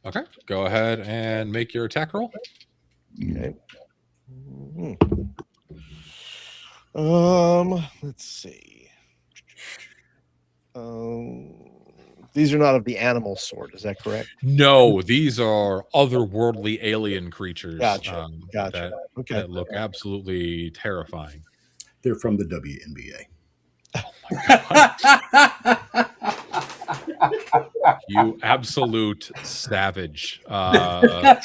Okay. Go ahead and make your attack roll. Okay. Let's see. These are not of the animal sort. Is that correct? No, these are otherworldly alien creatures. Gotcha. Gotcha. That look absolutely terrifying. They're from the WNBA. You absolute savage. My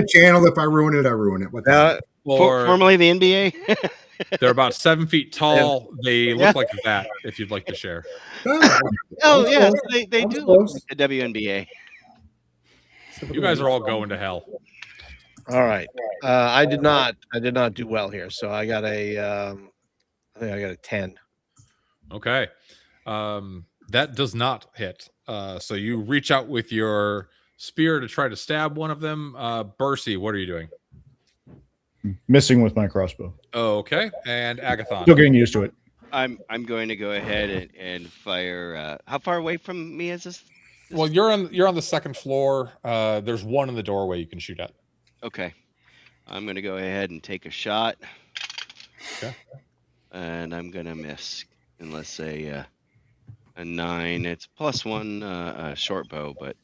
channel. If I ruin it, I ruin it. What the Formerly the NBA. They're about 7 feet tall. They look like that. If you'd like to share. Oh yeah, they do look like the WNBA. You guys are all going to hell. All right. I did not do well here, so I got a. I think I got a 10. Okay. That does not hit. So you reach out with your spear to try to stab one of them. Bercy, what are you doing? Missing with my crossbow. Okay. And Agathon. Still getting used to it. I'm going to go ahead and fire. How far away from me is this? Well, you're on the second floor. There's one in the doorway you can shoot at. Okay. I'm going to go ahead and take a shot. Okay. And I'm going to miss unless a 9. It's +1 short bow, but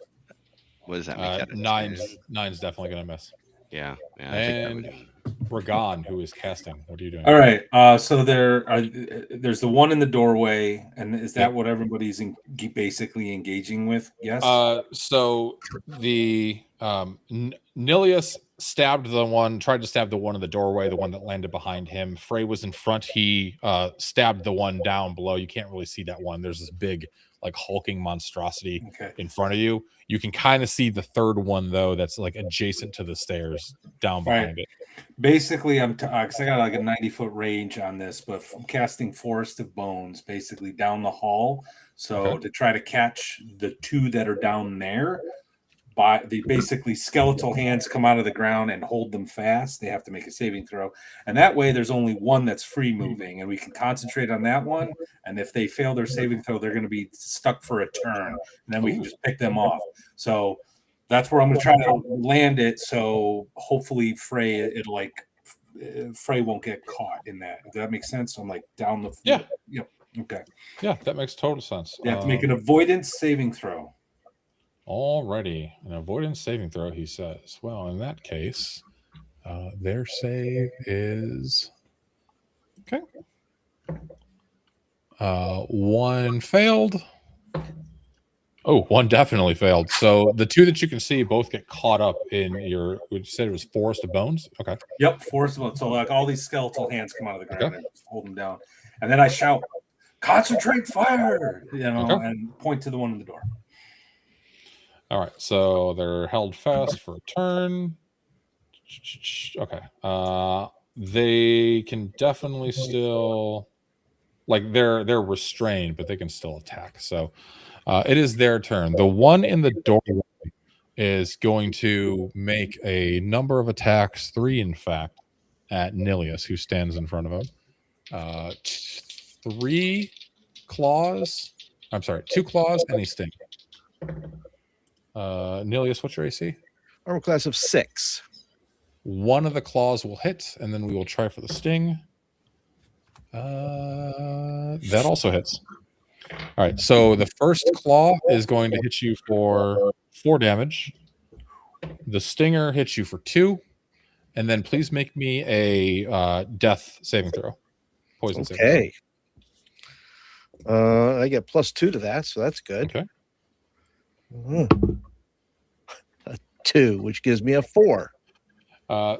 what does that make that? Nine's definitely going to miss. Yeah. I think And that would do. Ragan, who is casting. What are you doing? All right. So there's the one in the doorway, and is that what everybody's basically engaging with? Yes. So the Nilius tried to stab the one in the doorway, the one that landed behind him. Frey was in front. He stabbed the one down below. You can't really see that one. There's this big, like, hulking monstrosity in front of you. You can kind of see the third one, though, that's like adjacent to the stairs down behind it. Basically, because I got like a 90-foot range on this, but I'm casting Forest of Bones basically down the hall. So to try to catch the two that are down there, basically skeletal hands come out of the ground and hold them fast. They have to make a saving throw, and that way there's only one that's free moving, and we can concentrate on that one. And if they fail their saving throw, they're going to be stuck for a turn, and then we can just pick them off. So that's where I'm going to try to land it. So hopefully Frey won't get caught in that. Does that make sense? So I'm like down the Yeah. Yep. Okay. Yeah, that makes total sense. You have to make an avoidance saving throw. Alrighty, an avoidance saving throw, he says. Well, in that case, their save is okay. 1 failed. Oh, 1 definitely failed. So the 2 that you can see both get caught up in your. Would you say it was Forest of Bones? Okay. Yep, Forest of Bones. So like all these skeletal hands come out of the ground and just hold them down, and then I shout, "Concentrate fire!" And point to the one in the door. All right, so they're held fast for a turn. Okay. They can definitely still, like, they're restrained, but they can still attack. So it is their turn. The one in the doorway is going to make a number of attacks, 3 in fact, at Nilius, who stands in front of him. 2 claws, and a sting. Nilius, what's your AC? Armor class of 6. 1 of the claws will hit, and then we will try for the sting. That also hits. All right, so the first claw is going to hit you for 4 damage. The stinger hits you for 2, and then please make me a death saving throw. Poison save. Okay. I get +2 to that, so that's good. Okay. A 2, which gives me a 4.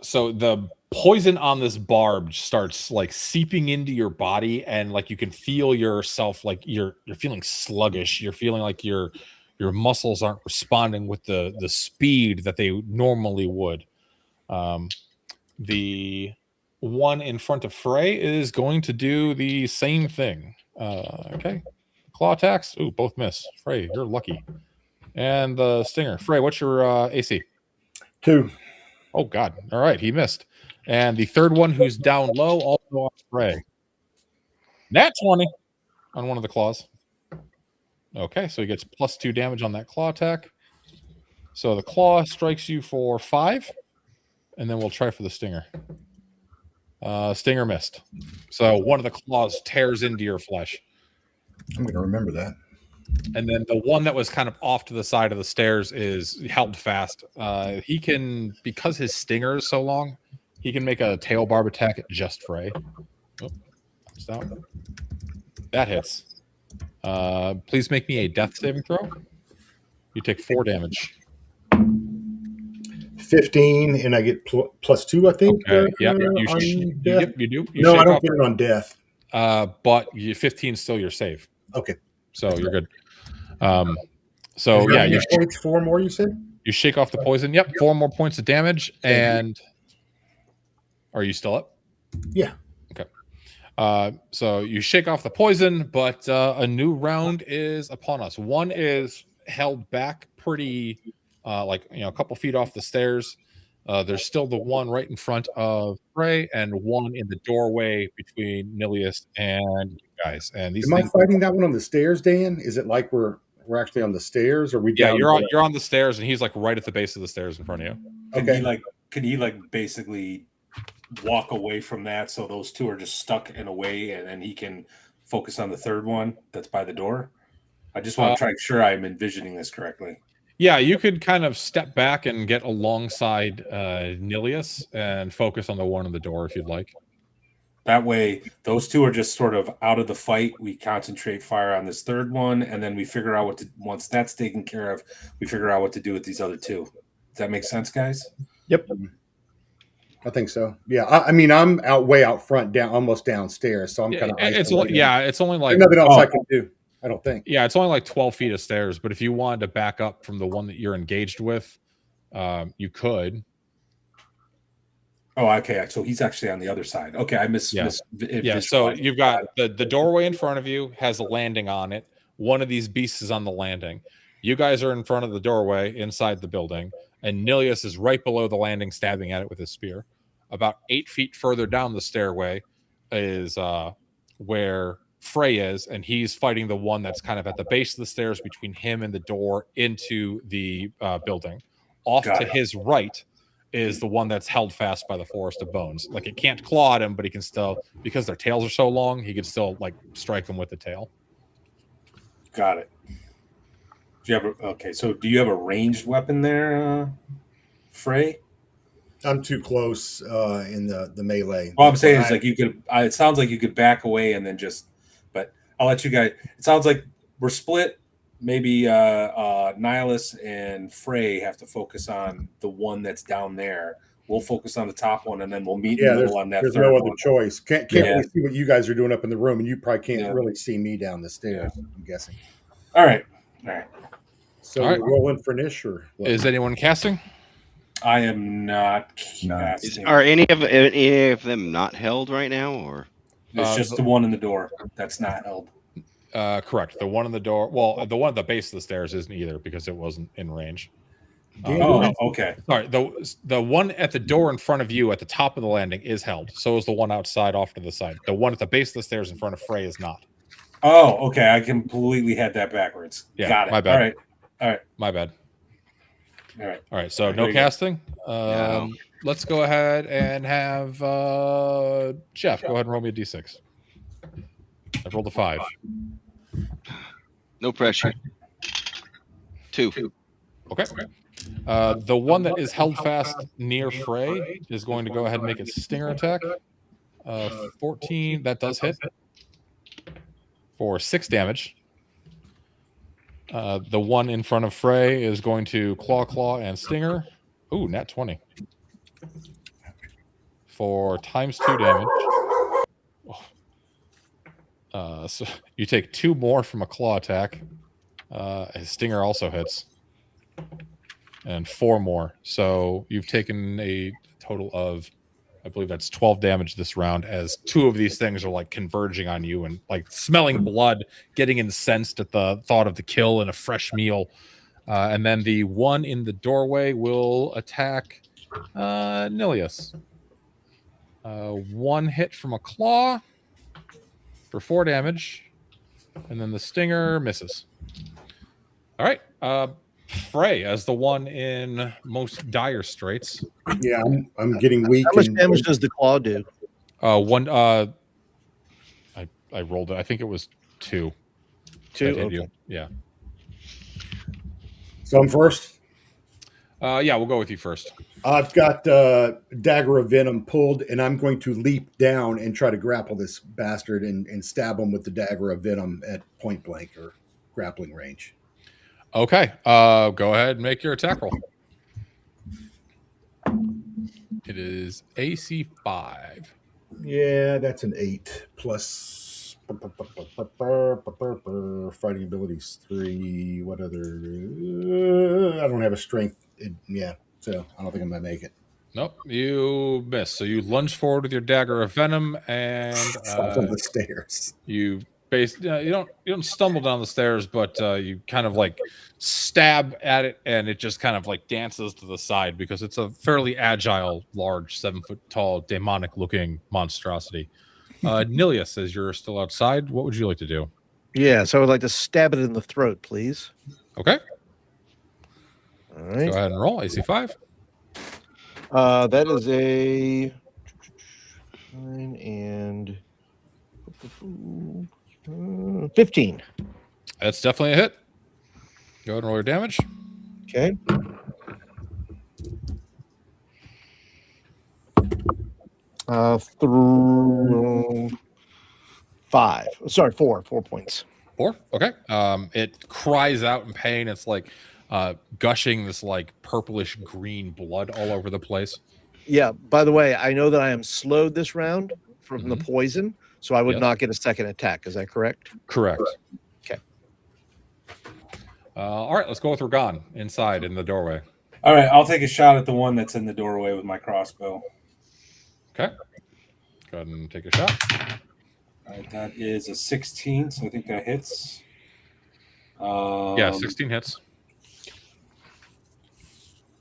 So the poison on this barb starts like seeping into your body, and like you can feel yourself, like you're feeling sluggish. You're feeling like your muscles aren't responding with the speed that they normally would. The one in front of Frey is going to do the same thing. Okay. Claw attacks. Ooh, both miss. Frey, you're lucky. And the stinger. Frey, what's your AC? 2. Oh, God. All right. He missed. And the third one, who's down low, also on Frey. Nat 20 on one of the claws. Okay. So he gets +2 damage on that claw attack. So the claw strikes you for 5. And then we'll try for the stinger. Stinger missed. So one of the claws tears into your flesh. I'm going to remember that. And then the one that was kind of off to the side of the stairs is held fast. He can, because his stinger is so long, he can make a tail barb attack at just Frey. Oh, stop. That hits. Please make me a death saving throw. You take 4 damage. 15, and I get +2, I think. Okay. Yep. Yep, you do. No, I don't get it on death. But 15 is still your save. Okay. So you're good. So yeah, you points 4 more. You said you shake off the poison. Yep, 4 more points of damage. And are you still up? Yeah. Okay. So you shake off the poison, but a new round is upon us. One is held back pretty, like a couple feet off the stairs. There's still the one right in front of Frey, and one in the doorway between Nilius and you guys. And these. Am I fighting that one on the stairs, Dan? Is it like we're actually on the stairs, or we? Yeah, you're on the stairs, and he's like right at the base of the stairs in front of you. Okay. Can he basically walk away from that so those two are just stuck in a way, and then he can focus on the third one that's by the door? I just want to try to make sure I'm envisioning this correctly. Yeah, you could kind of step back and get alongside Nilius and focus on the one on the door if you'd like. That way, those two are just sort of out of the fight. We concentrate fire on this third one, and then we figure out what to, once that's taken care of, we figure out what to do with these other two. Does that make sense, guys? Yep. I think so. Yeah. I mean, I'm way out front, almost downstairs, so I'm kind of. It's only like There's nothing else I can do. I don't think. Yeah, it's only like 12 feet of stairs, but if you wanted to back up from the one that you're engaged with, you could. Oh, okay. So he's actually on the other side. Okay, I missed. Yeah. So you've got the doorway in front of you has a landing on it. One of these beasts is on the landing. You guys are in front of the doorway inside the building, and Nilius is right below the landing, stabbing at it with his spear. About 8 feet further down the stairway is where Frey is, and he's fighting the one that's kind of at the base of the stairs between him and the door into the building. Off to his right is the one that's held fast by the forest of bones. Like, it can't claw at him, but he can still, because their tails are so long, he can still like strike them with the tail. Got it. So do you have a ranged weapon there, Frey? I'm too close in the melee. All I'm saying is, like, you could. It sounds like you could back away and then just. But I'll let you guys. It sounds like we're split. Maybe Nihilus and Frey have to focus on the one that's down there. We'll focus on the top one, and then we'll meet in the middle on that. There's no other choice. Can't really see what you guys are doing up in the room, and you probably can't really see me down the stairs. I'm guessing. All right. So we're rolling for Nish, or what? Is anyone casting? I am not casting. Are any of them not held right now, or it's just the one in the door that's not held? Correct. The one in the door. Well, the one at the base of the stairs isn't either because it wasn't in range. Okay. Sorry. The one at the door in front of you at the top of the landing is held. So is the one outside off to the side. The one at the base of the stairs in front of Frey is not. Oh, okay. I completely had that backwards. Yeah, got it. My bad. All right. My bad. All right. So no casting. Let's go ahead and have Jeff. Go ahead and roll me a d6. I've rolled a 5. no pressure? 2. Okay. The one that is held fast near Frey is going to go ahead and make its stinger attack. 14. That does hit for 6 damage. The one in front of Frey is going to claw, and stinger. Ooh, nat 20 for ×2 damage. So you take 2 more from a claw attack. His stinger also hits, and 4 more. So you've taken a total of, I believe that's 12 damage this round, as 2 of these things are like converging on you and like smelling blood, getting incensed at the thought of the kill and a fresh meal. And then the one in the doorway will attack Nilius. 1 hit from a claw for 4 damage, and then the stinger misses. All right. Frey, as the one in most dire straits. Yeah, I'm getting weak. How much damage does the claw do? One. I rolled it. I think it was 2. 2. That hit Okay. you. Yeah. So I'm first. Yeah, we'll go with you first. I've got Dagger of Venom pulled, and I'm going to leap down and try to grapple this bastard and stab him with the Dagger of Venom at point blank or grappling range. Okay. Go ahead and make your attack roll. It is AC 5. Yeah, that's an 8 plus fighting abilities 3. What other? I don't have a strength. Yeah, so I don't think I'm gonna make it. Nope, you miss. So you lunge forward with your Dagger of Venom, and Fall on the stairs. you you don't stumble down the stairs, but you kind of like stab at it, and it just kind of like dances to the side because it's a fairly agile, large, 7 foot tall, demonic looking monstrosity. Nilius, as you're still outside, what would you like to do? Yeah, so I would like to stab it in the throat, please. Okay. All right. Go ahead and roll AC 5. That is a 9 and 15. That's definitely a hit. Go ahead and roll your damage. Okay. Through 5. Sorry, 4 points. 4. Okay. It cries out in pain. It's like gushing this like purplish green blood all over the place. Yeah. By the way, I know that I am slowed this round from the poison, so I would not get a second attack. Is that correct? Correct. Okay. All right. Let's go with Ragan inside in the doorway. All right, I'll take a shot at the one that's in the doorway with my crossbow. Okay. Go ahead and take a shot. All right, that is a 16, so I think that hits. Yeah, 16 hits.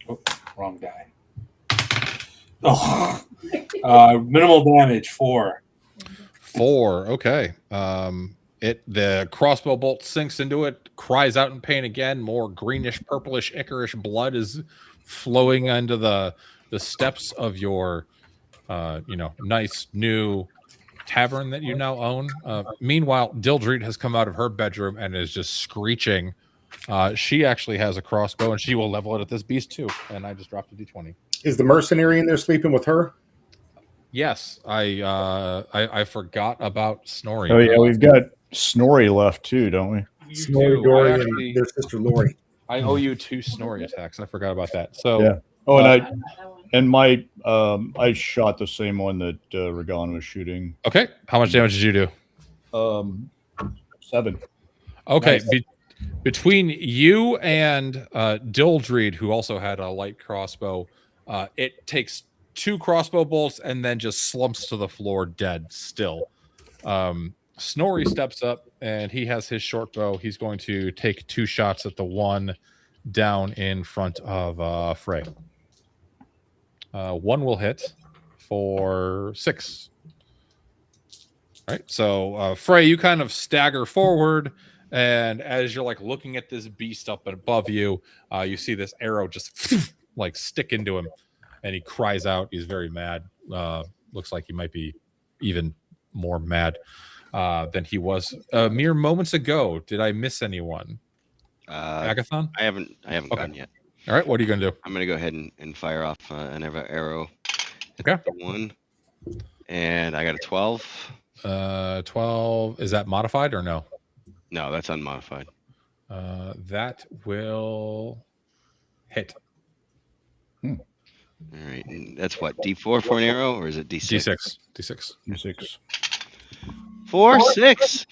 Oh, wrong die. Oh, minimal damage, 4. 4. Okay. The crossbow bolt sinks into it, cries out in pain again. More greenish, purplish, ichorish blood is flowing into the steps of your, nice new tavern that you now own. Meanwhile, Dildreed has come out of her bedroom and is just screeching. She actually has a crossbow, and she will level it at this beast too. And I just dropped a d20. Is the mercenary in there sleeping with her? Yes, I forgot about Snorri. Oh yeah, we've got Snorri left too, don't we? Snorri, Dory, and their sister Lori. I owe you 2 Snorri attacks. I forgot about that. So yeah. Oh, and I shot the same one that Ragan was shooting. Okay, how much damage did you do? 7. Okay, Nice. Between you and Dildreed, who also had a light crossbow, it takes 2 crossbow bolts and then just slumps to the floor dead still. Snorri steps up and he has his short bow. He's going to take 2 shots at the one down in front of Frey. 1 will hit for 6. All right, so Frey, you kind of stagger forward, and as you're like looking at this beast up above you, you see this arrow just like stick into him, and he cries out. He's very mad. Looks like he might be even more mad than he was mere moments ago. Did I miss anyone? Agathon? I haven't gone yet. All right, what are you going to do? I'm going to go ahead and fire off another arrow. Okay. 1 And I got a 12. 12. Is that modified or no? No, that's unmodified. That will hit. All right. And that's what, D4 for an arrow, or is it D6? D6. D6. D6. 4, 6.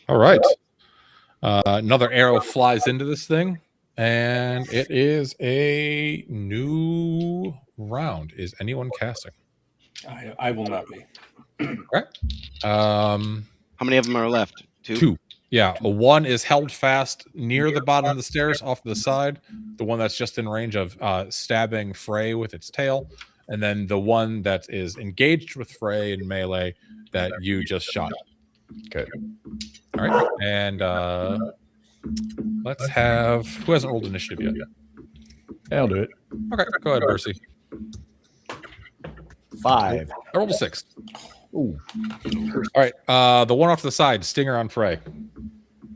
All right. Another arrow flies into this thing, and it is a new round. Is anyone casting? I will not be. Okay. How many of them are left? Two. Yeah, a one is held fast near the bottom of the stairs off to the side. The one that's just in range of stabbing Frey with its tail. And then the one that is engaged with Frey in melee that you just shot. Okay. All right. And let's have... Who hasn't rolled initiative yet? I'll do it. Okay, go ahead, Percy. 5. I rolled a 6. Ooh. All right. The one off to the side, stinger on Frey.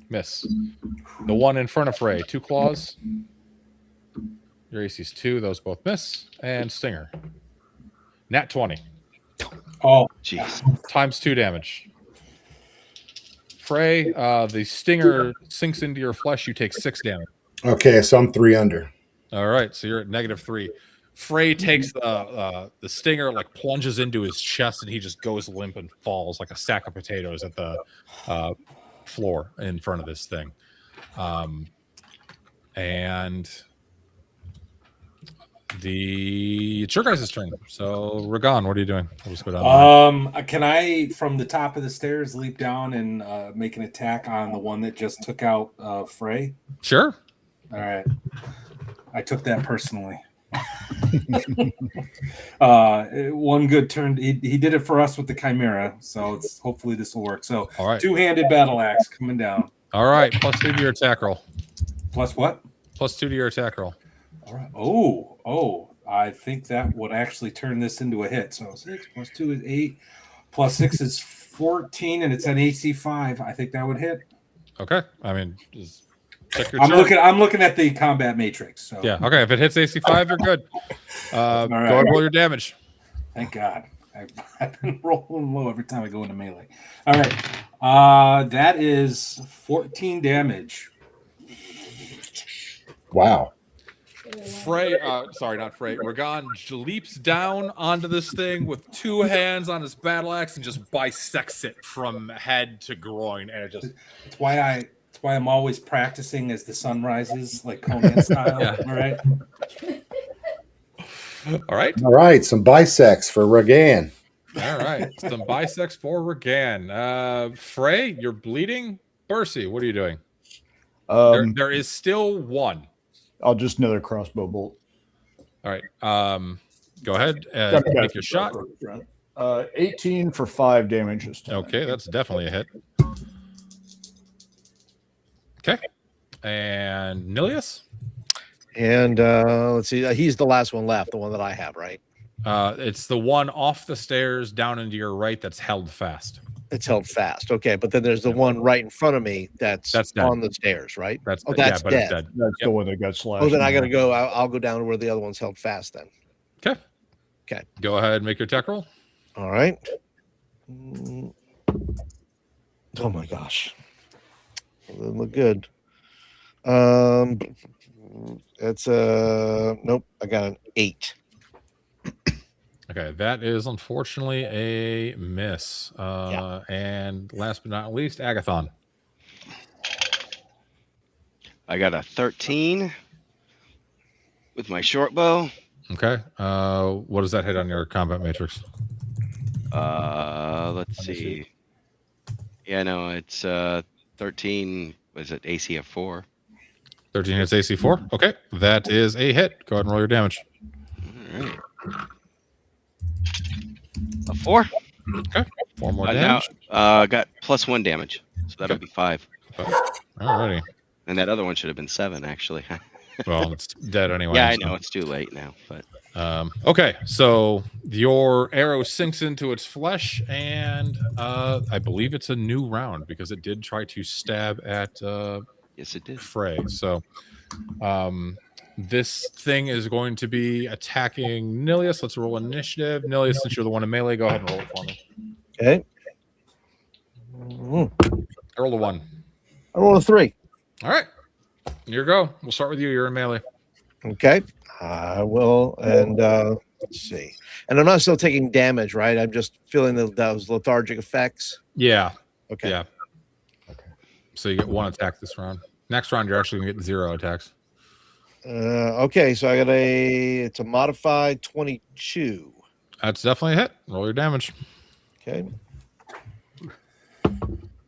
Miss. The one in front of Frey, 2 claws. Your AC's 2. Those both miss. And stinger. Nat 20. Oh, Jeez. Times 2 damage. Frey, the stinger sinks into your flesh. You take 6 damage. Okay, so I'm 3 under. All right. So you're at -3. Frey takes the stinger, like plunges into his chest, and he just goes limp and falls like a sack of potatoes at the floor in front of this thing. And it's your guys' turn. So Ragan, what are you doing? I'll just go down. Can I, from the top of the stairs, leap down and make an attack on the one that just took out Frey? Sure. All right. I took that personally. One good turn. He did it for us with the Chimera, so hopefully this will work. So, all right. 2-handed battle axe coming down. All right. +2 to your attack roll. Plus what? +2 to your attack roll. All right. Oh, I think that would actually turn this into a hit. So 6 + 2 is 8, +6 is 14, and it's an AC 5. I think that would hit. Okay. I mean, just check your I'm chart. looking at the combat matrix. So Yeah. Okay. If it hits AC 5, you're good. right. Go ahead and roll your damage. Thank God. I've been rolling low every time I go into melee. All right. That is 14 damage. Wow. Frey, sorry, not Frey. Ragan leaps down onto this thing with 2 hands on his battle axe and just bisects it from head to groin, and it just. It's why I'm always practicing as the sun rises, like Conan style. Yeah. All right. All right. All right. Some bisects for Ragan. All right. Some bisects for Ragan. Frey, you're bleeding. Percy, what are you doing? There is still one. I'll just another crossbow bolt. All right. Go ahead and make your shot. 18 for 5 damage this time. Okay, that's definitely a hit. Okay. And Nilius? And let's see. He's the last one left, the one that I have, right? It's the one off the stairs down into your right that's held fast. It's held fast. Okay, but then there's the one right in front of me that's dead. on the stairs, right? That's that's yeah, but dead. it's dead. That's the one that got slashed. Oh, then I got to go. I'll go down to where the other one's held fast then. Okay. Okay. Go ahead and make your attack roll. All right. Oh my gosh. That doesn't look good. It's nope. I got an 8. Okay, that is unfortunately a miss. And last but not least, Agathon. I got a 13 with my short bow. Okay. What does that hit on your combat matrix? Let's see. Yeah, no, it's 13. Was it AC of 4? 13 hits AC 4. Okay, that is a hit. Go ahead and roll your damage. All right. A 4. Okay, 4 more Now, damage. got +1 damage, so that'll be 5. Alrighty. And that other one should have been 7, actually. Well, it's dead anyway. Yeah, I so. know it's too late now, but okay, so your arrow sinks into its flesh, and I believe it's a new round because it did try to stab at yes, it did. Frey. So This thing is going to be attacking Nilius. Let's roll initiative. Nilius, since you're the one in melee, go ahead and roll it for me. Okay. I rolled a 1. I rolled a 3. All right. Here you go. We'll start with you. You're in melee. Okay. I will. And let's see. And I'm not still taking damage, right? I'm just feeling those lethargic effects. Yeah. Okay. Yeah. Okay. So you get 1 attack this round. Next round, you're actually going to get 0 attacks. Okay. So I got it's a modified 22. That's definitely a hit. Roll your damage. Okay.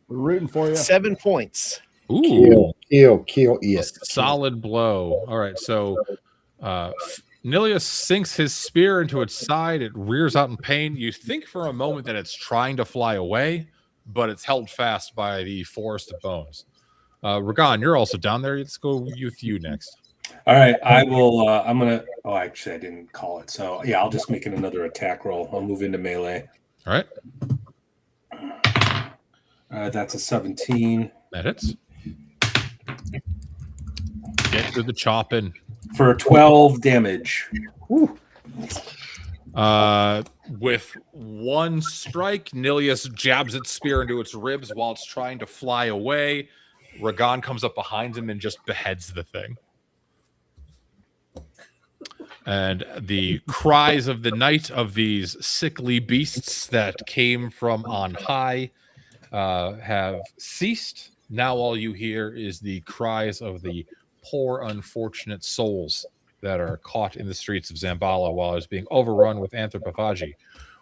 We're rooting for you. 7 points. Ooh. Kill it. Solid blow. All right. So Nilius sinks his spear into its side. It rears out in pain. You think for a moment that it's trying to fly away, but it's held fast by the forest of bones. Ragan, you're also down there. Let's go with you next. All right, I will. I'm gonna. Oh, actually, I didn't call it. So yeah, I'll just make it another attack roll. I'll move into melee. All right. That's a 17. That hits. Get to the chopping. For 12 damage. With 1 strike, Nilius jabs its spear into its ribs while it's trying to fly away. Ragan comes up behind him and just beheads the thing. And the cries of the night of these sickly beasts that came from on high have ceased. Now all you hear is the cries of the poor, unfortunate souls that are caught in the streets of Xambaala while it's being overrun with anthropophagi,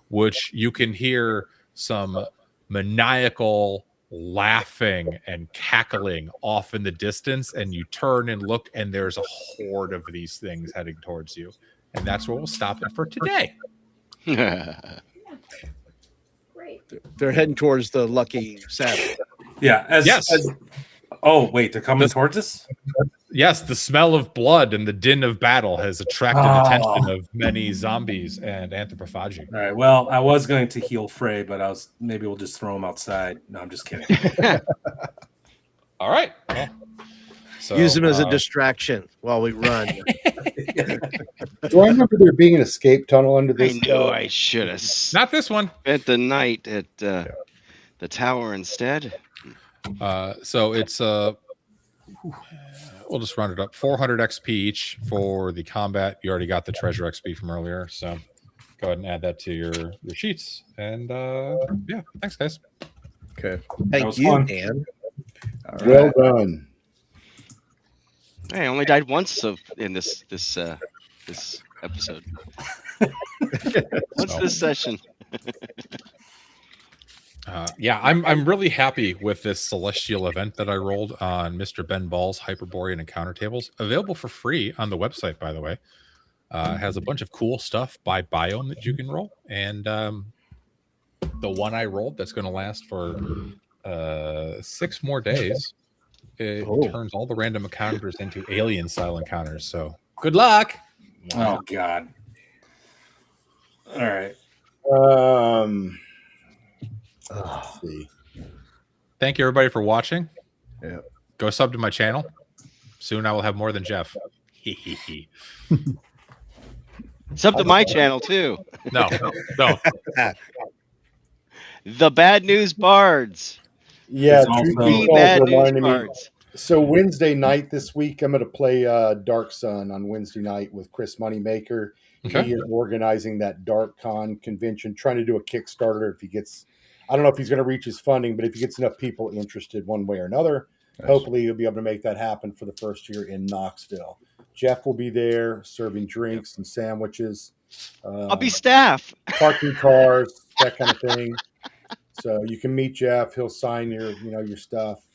which you can hear some maniacal laughing and cackling off in the distance, and you turn and look, and there's a horde of these things heading towards you. And that's where we'll stop it for today. Great. They're heading towards the lucky saddle. Yeah. Oh, wait, they're coming towards us? Yes, the smell of blood and the din of battle has attracted attention of many zombies and anthropophagi. All right. Well, I was going to heal Frey, but maybe we'll just throw him outside. No, I'm just kidding. All right. Well, so, use them as a distraction while we run. Do I remember there being an escape tunnel under this? I know I should have not this one. spent the night at the tower instead. So it's we'll just round it up. 400 XP each for the combat. You already got the treasure XP from earlier, so go ahead and add that to your sheets. And yeah, thanks, guys. Okay. Thank you, fun. Dan. Well done. I only died once in this episode. Once this session. Yeah, I'm really happy with this celestial event that I rolled on Mr. Ben Ball's Hyperborean encounter tables. Available for free on the website, by the way. It has a bunch of cool stuff by biome that you can roll. And the one I rolled that's going to last for 6 more days, it turns all the random encounters into alien-style encounters. So good luck. Oh, God. All right. Let's see. Thank you, everybody, for watching. Yeah. Go sub to my channel. Soon I will have more than Jeff. Sub to my channel, too. No. The Bad News Bards. Yeah, It's also- The Bad News Bards. So Wednesday night this week, I'm going to play Dark Sun on Wednesday night with Chris Moneymaker. Okay. He is organizing that Dark Con convention, trying to do a Kickstarter. If he gets, I don't know if he's going to reach his funding, but if he gets enough people interested one way or another, hopefully he'll be able to make that happen for the first year in Knoxville. Jeff will be there serving drinks and sandwiches. I'll be staff. Parking cars, that kind of thing. So you can meet Jeff. He'll sign your stuff.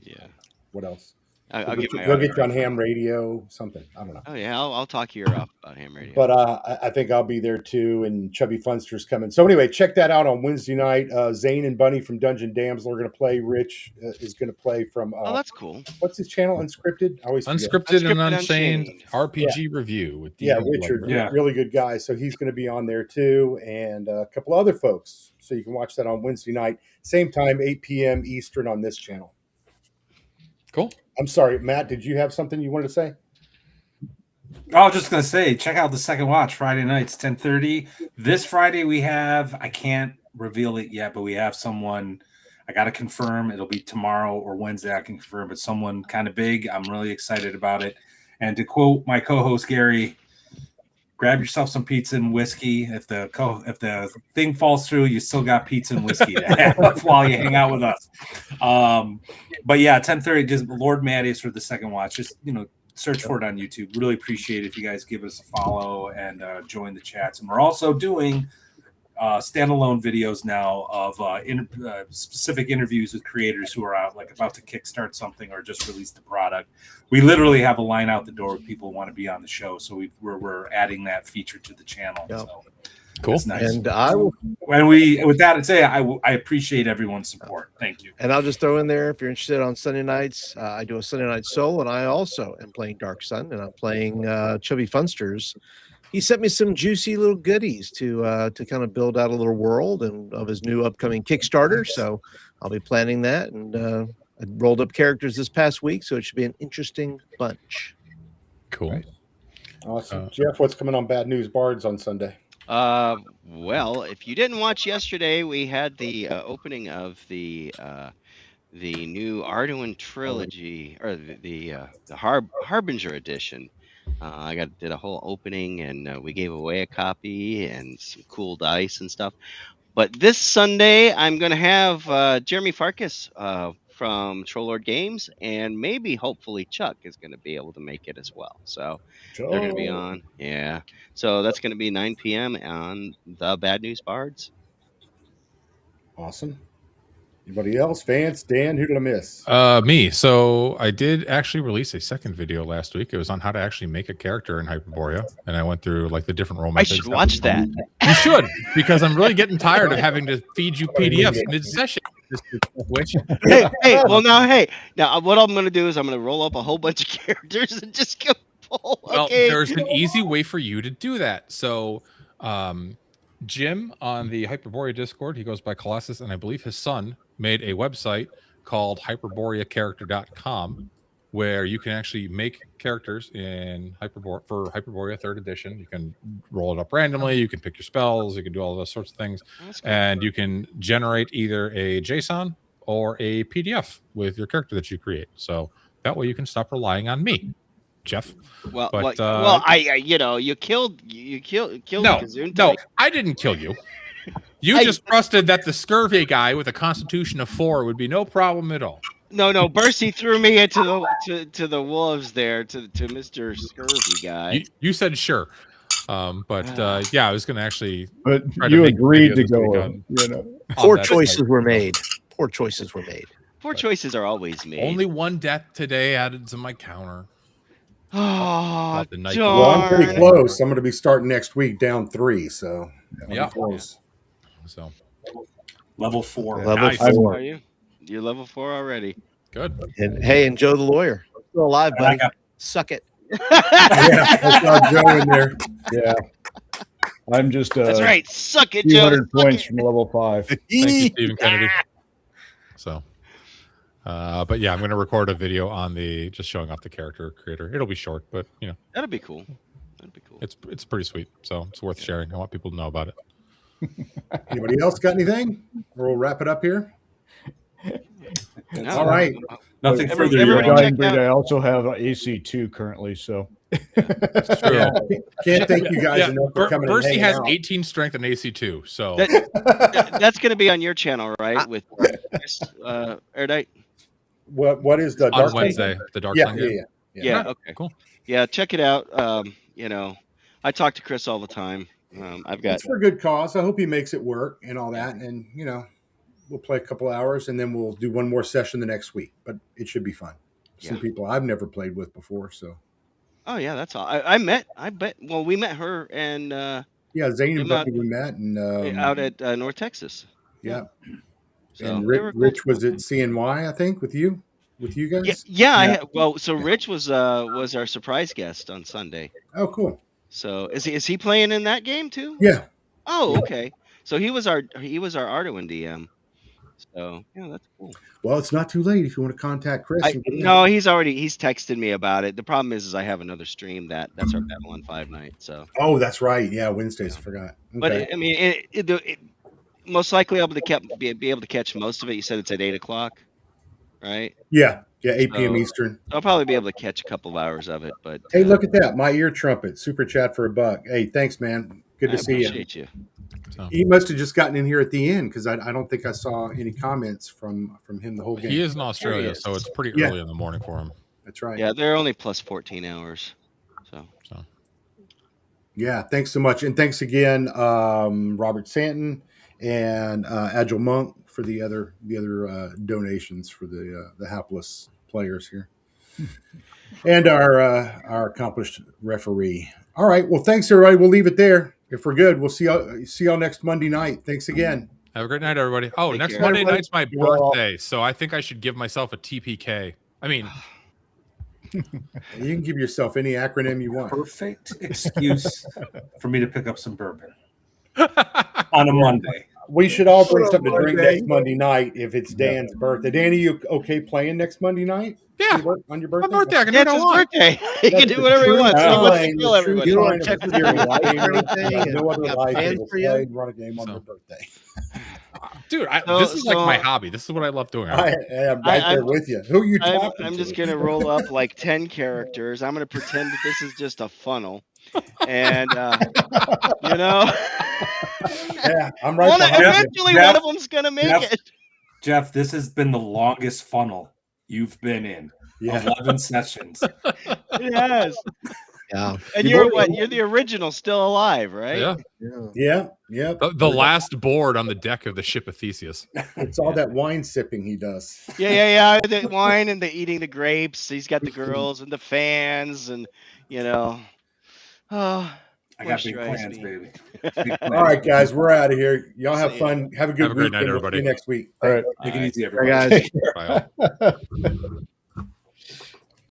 Yeah. What else? I'll get my He'll get you on autograph. ham radio, something. I don't know. Oh yeah, I'll talk your ear off about ham radio. But I think I'll be there too, and Chubby Funster's coming. So anyway, check that out on Wednesday night. Zane and Bunny from Dungeon Damsel are going to play. Rich is going to play from. Oh, that's cool. What's his channel? Unscripted. I always forget. Unscripted and Unscripted Unchained Unchained. RPG review with Richard, Yeah. really good guy. So he's going to be on there too, and a couple other folks. So you can watch that on Wednesday night, same time, 8 p.m. Eastern on this channel. Cool. I'm sorry, Matt. Did you have something you wanted to say? I was just gonna say, check out the second watch Friday nights, 10:30. This Friday we have, I can't reveal it yet, but we have someone. I gotta confirm. It'll be tomorrow or Wednesday. I can confirm, but someone kind of big. I'm really excited about it. And to quote my co-host Gary, grab yourself some pizza and whiskey. If the thing falls through, you still got pizza and whiskey to have while you hang out with us. But yeah, 10:30. Just Lord Mattias for the second watch. Just search for it on YouTube. Really appreciate it if you guys give us a follow and join the chats. And we're also doing standalone videos now of specific interviews with creators who are out, like about to kickstart something or just released the product. We literally have a line out the door with people who want to be on the show, so we're adding that feature to the channel. Yep. So Cool. it's nice. And I will. When with that, I'd say I appreciate everyone's support. Thank you. And I'll just throw in there, if you're interested on Sunday nights, I do a Sunday Night Soul, and I also am playing Dark Sun, and I'm playing Chubby Funsters. He sent me some juicy little goodies to kind of build out a little world and of his new upcoming Kickstarter. So I'll be planning that, and I rolled up characters this past week, so it should be an interesting bunch. Cool. Awesome. Jeff, what's coming on Bad News Bards on Sunday? Well, if you didn't watch yesterday, we had the opening of the new Arduin trilogy, or the Harbinger edition. I did a whole opening, and we gave away a copy and some cool dice and stuff. But this Sunday, I'm going to have Jeremy Farkas from Trollord Games, and maybe, hopefully, Chuck is going to be able to make it as well. So they're going to be on. Yeah. So that's going to be 9 p.m. on the Bad News Bards. Awesome. Anybody else? Vance, Dan, who did I miss? Me. So I did actually release a second video last week. It was on how to actually make a character in Hyperborea, and I went through like the different role methods. I should watch that. You should, because I'm really getting tired of having to feed you PDFs mid-session. Hey, now what I'm going to do is I'm going to roll up a whole bunch of characters and just go pull. Well, Okay. there's an easy way for you to do that. So Jim on the Hyperborea Discord, he goes by Colossus, and I believe his son made a website called hyperboreacharacter.com where you can actually make characters in Hyperborea for Hyperborea 3rd edition. You can roll it up randomly, you can pick your spells, you can do all those sorts of things, and you can generate either a JSON or a PDF with your character that you create. So that way you can stop relying on me, Jeff. Well, but, you killed the Kazoon. No, I didn't kill you. You just trusted that the scurvy guy with a constitution of 4 would be no problem at all. No, Bercy threw me into the wolves there, to Mr. Scurvy guy. You said sure. Yeah, I was going to actually. But you agreed to go. Poor choices were made. Poor choices were made. Poor choices are always made. Only one death today added to my counter. Oh, well, I'm pretty close. I'm going to be starting next week, down 3. So yeah, close. So level 4. Level nice. 4. Are you? You're level 4 already. Good. And Joe the lawyer, still alive, buddy. Suck it. Yeah, I saw Joe in there. Yeah. I'm just that's right. Suck it, Joe. 200 points from level 5. Thank you, Stephen Kennedy. So, but yeah, I'm going to record a video on just showing off the character creator. It'll be short, but that'd be cool. It's pretty sweet. So it's worth sharing. I want people to know about it. Anybody else got anything? Or we'll wrap it up here. No. All right. Nothing further. I also have AC2 currently, so It's true. Yeah, can't thank you guys enough for coming. Bercy has out. 18 strength and AC2, so that's going to be on your channel, right? With Erudite. What is the on Dark Wednesday, Sun? the Dark Yeah, Sun yeah, game? Yeah. Okay. Cool. Yeah, check it out. I talk to Chris all the time. I've got. It's for a good cause. I hope he makes it work and all that. And we'll play a couple hours and then we'll do one more session the next week. But it should be fun. Some people I've never played with before. So. Oh yeah, that's all. Well, we met her and. Zane and Bucky we met and out at North Texas. Yeah. So and Rich was at CNY, I think, with you guys. Yeah. So Rich was our surprise guest on Sunday. Oh, cool. So is he playing in that game too? Yeah. Oh, okay. So he was our Arduin DM. So yeah, that's cool. Well, it's not too late if you want to contact Chris. No, he's texted me about it. The problem is I have another stream that's our Babylon 5 night. So. Oh, that's right. Yeah, Wednesdays. I forgot. Okay. But I mean, it most likely able to be able to catch most of it. You said it's at 8:00, right? Yeah, 8 p.m. Eastern. I'll probably be able to catch a couple of hours of it. But hey, look at that! My ear trumpet, super chat for $1. Hey, thanks, man. Good to see you. Appreciate you. So, He must have just gotten in here at the end because I don't think I saw any comments from him the whole game. he is in Australia, so it's pretty early in the morning for him. That's right. Yeah, they're only plus 14 hours. So. Yeah, thanks so much, and thanks again, Robert Santon and Agile Monk for the other donations for the hapless players here, and our accomplished referee. All right, well, thanks everybody. We'll leave it there. If we're good, we'll see y'all next Monday night. Thanks again. Have a great night, everybody. Oh, next care. Monday night's my birthday, so I think I should give myself a TPK. I mean, You can give yourself any acronym you want. Perfect excuse for me to pick up some bourbon on a Monday. We should all bring something to drink next Monday night if it's Dan's birthday. Danny, you okay playing next Monday night? yeah, On your my birthday? birthday. I can Yeah, do it's what I his want. birthday. He can do whatever he wants. He wants to kill everybody. You don't want to check with your wife or anything? No other Got life. plans We'll for you? play and run a game on So. your birthday. Dude, So- this is like so- my hobby. This is what I love doing. I am right there with you. Who are you talking I'm to? just gonna roll up like 10 characters. I'm gonna pretend that this is just a funnel, and you know, Yeah, I'm right behind you. eventually Jeff, one of them's gonna make Jeff. it. Jeff, this has been the longest funnel you've been in. Yeah. 11 sessions. It has. Yeah. And you're what? You're the original, still alive, right? Yeah, Yeah. the last board on the deck of the ship of Theseus. It's all that wine sipping he does. Yeah. The wine and the eating the grapes. He's got the girls and the fans, and you know. Oh, I got big moisturize plans, me. baby. Big plans. All right, guys, we're out of here. Y'all have See ya. fun. Have a good Have a great weekend. night, We'll see you everybody. next week. All right. Take it All right. easy, All right, everybody. guys. Bye all.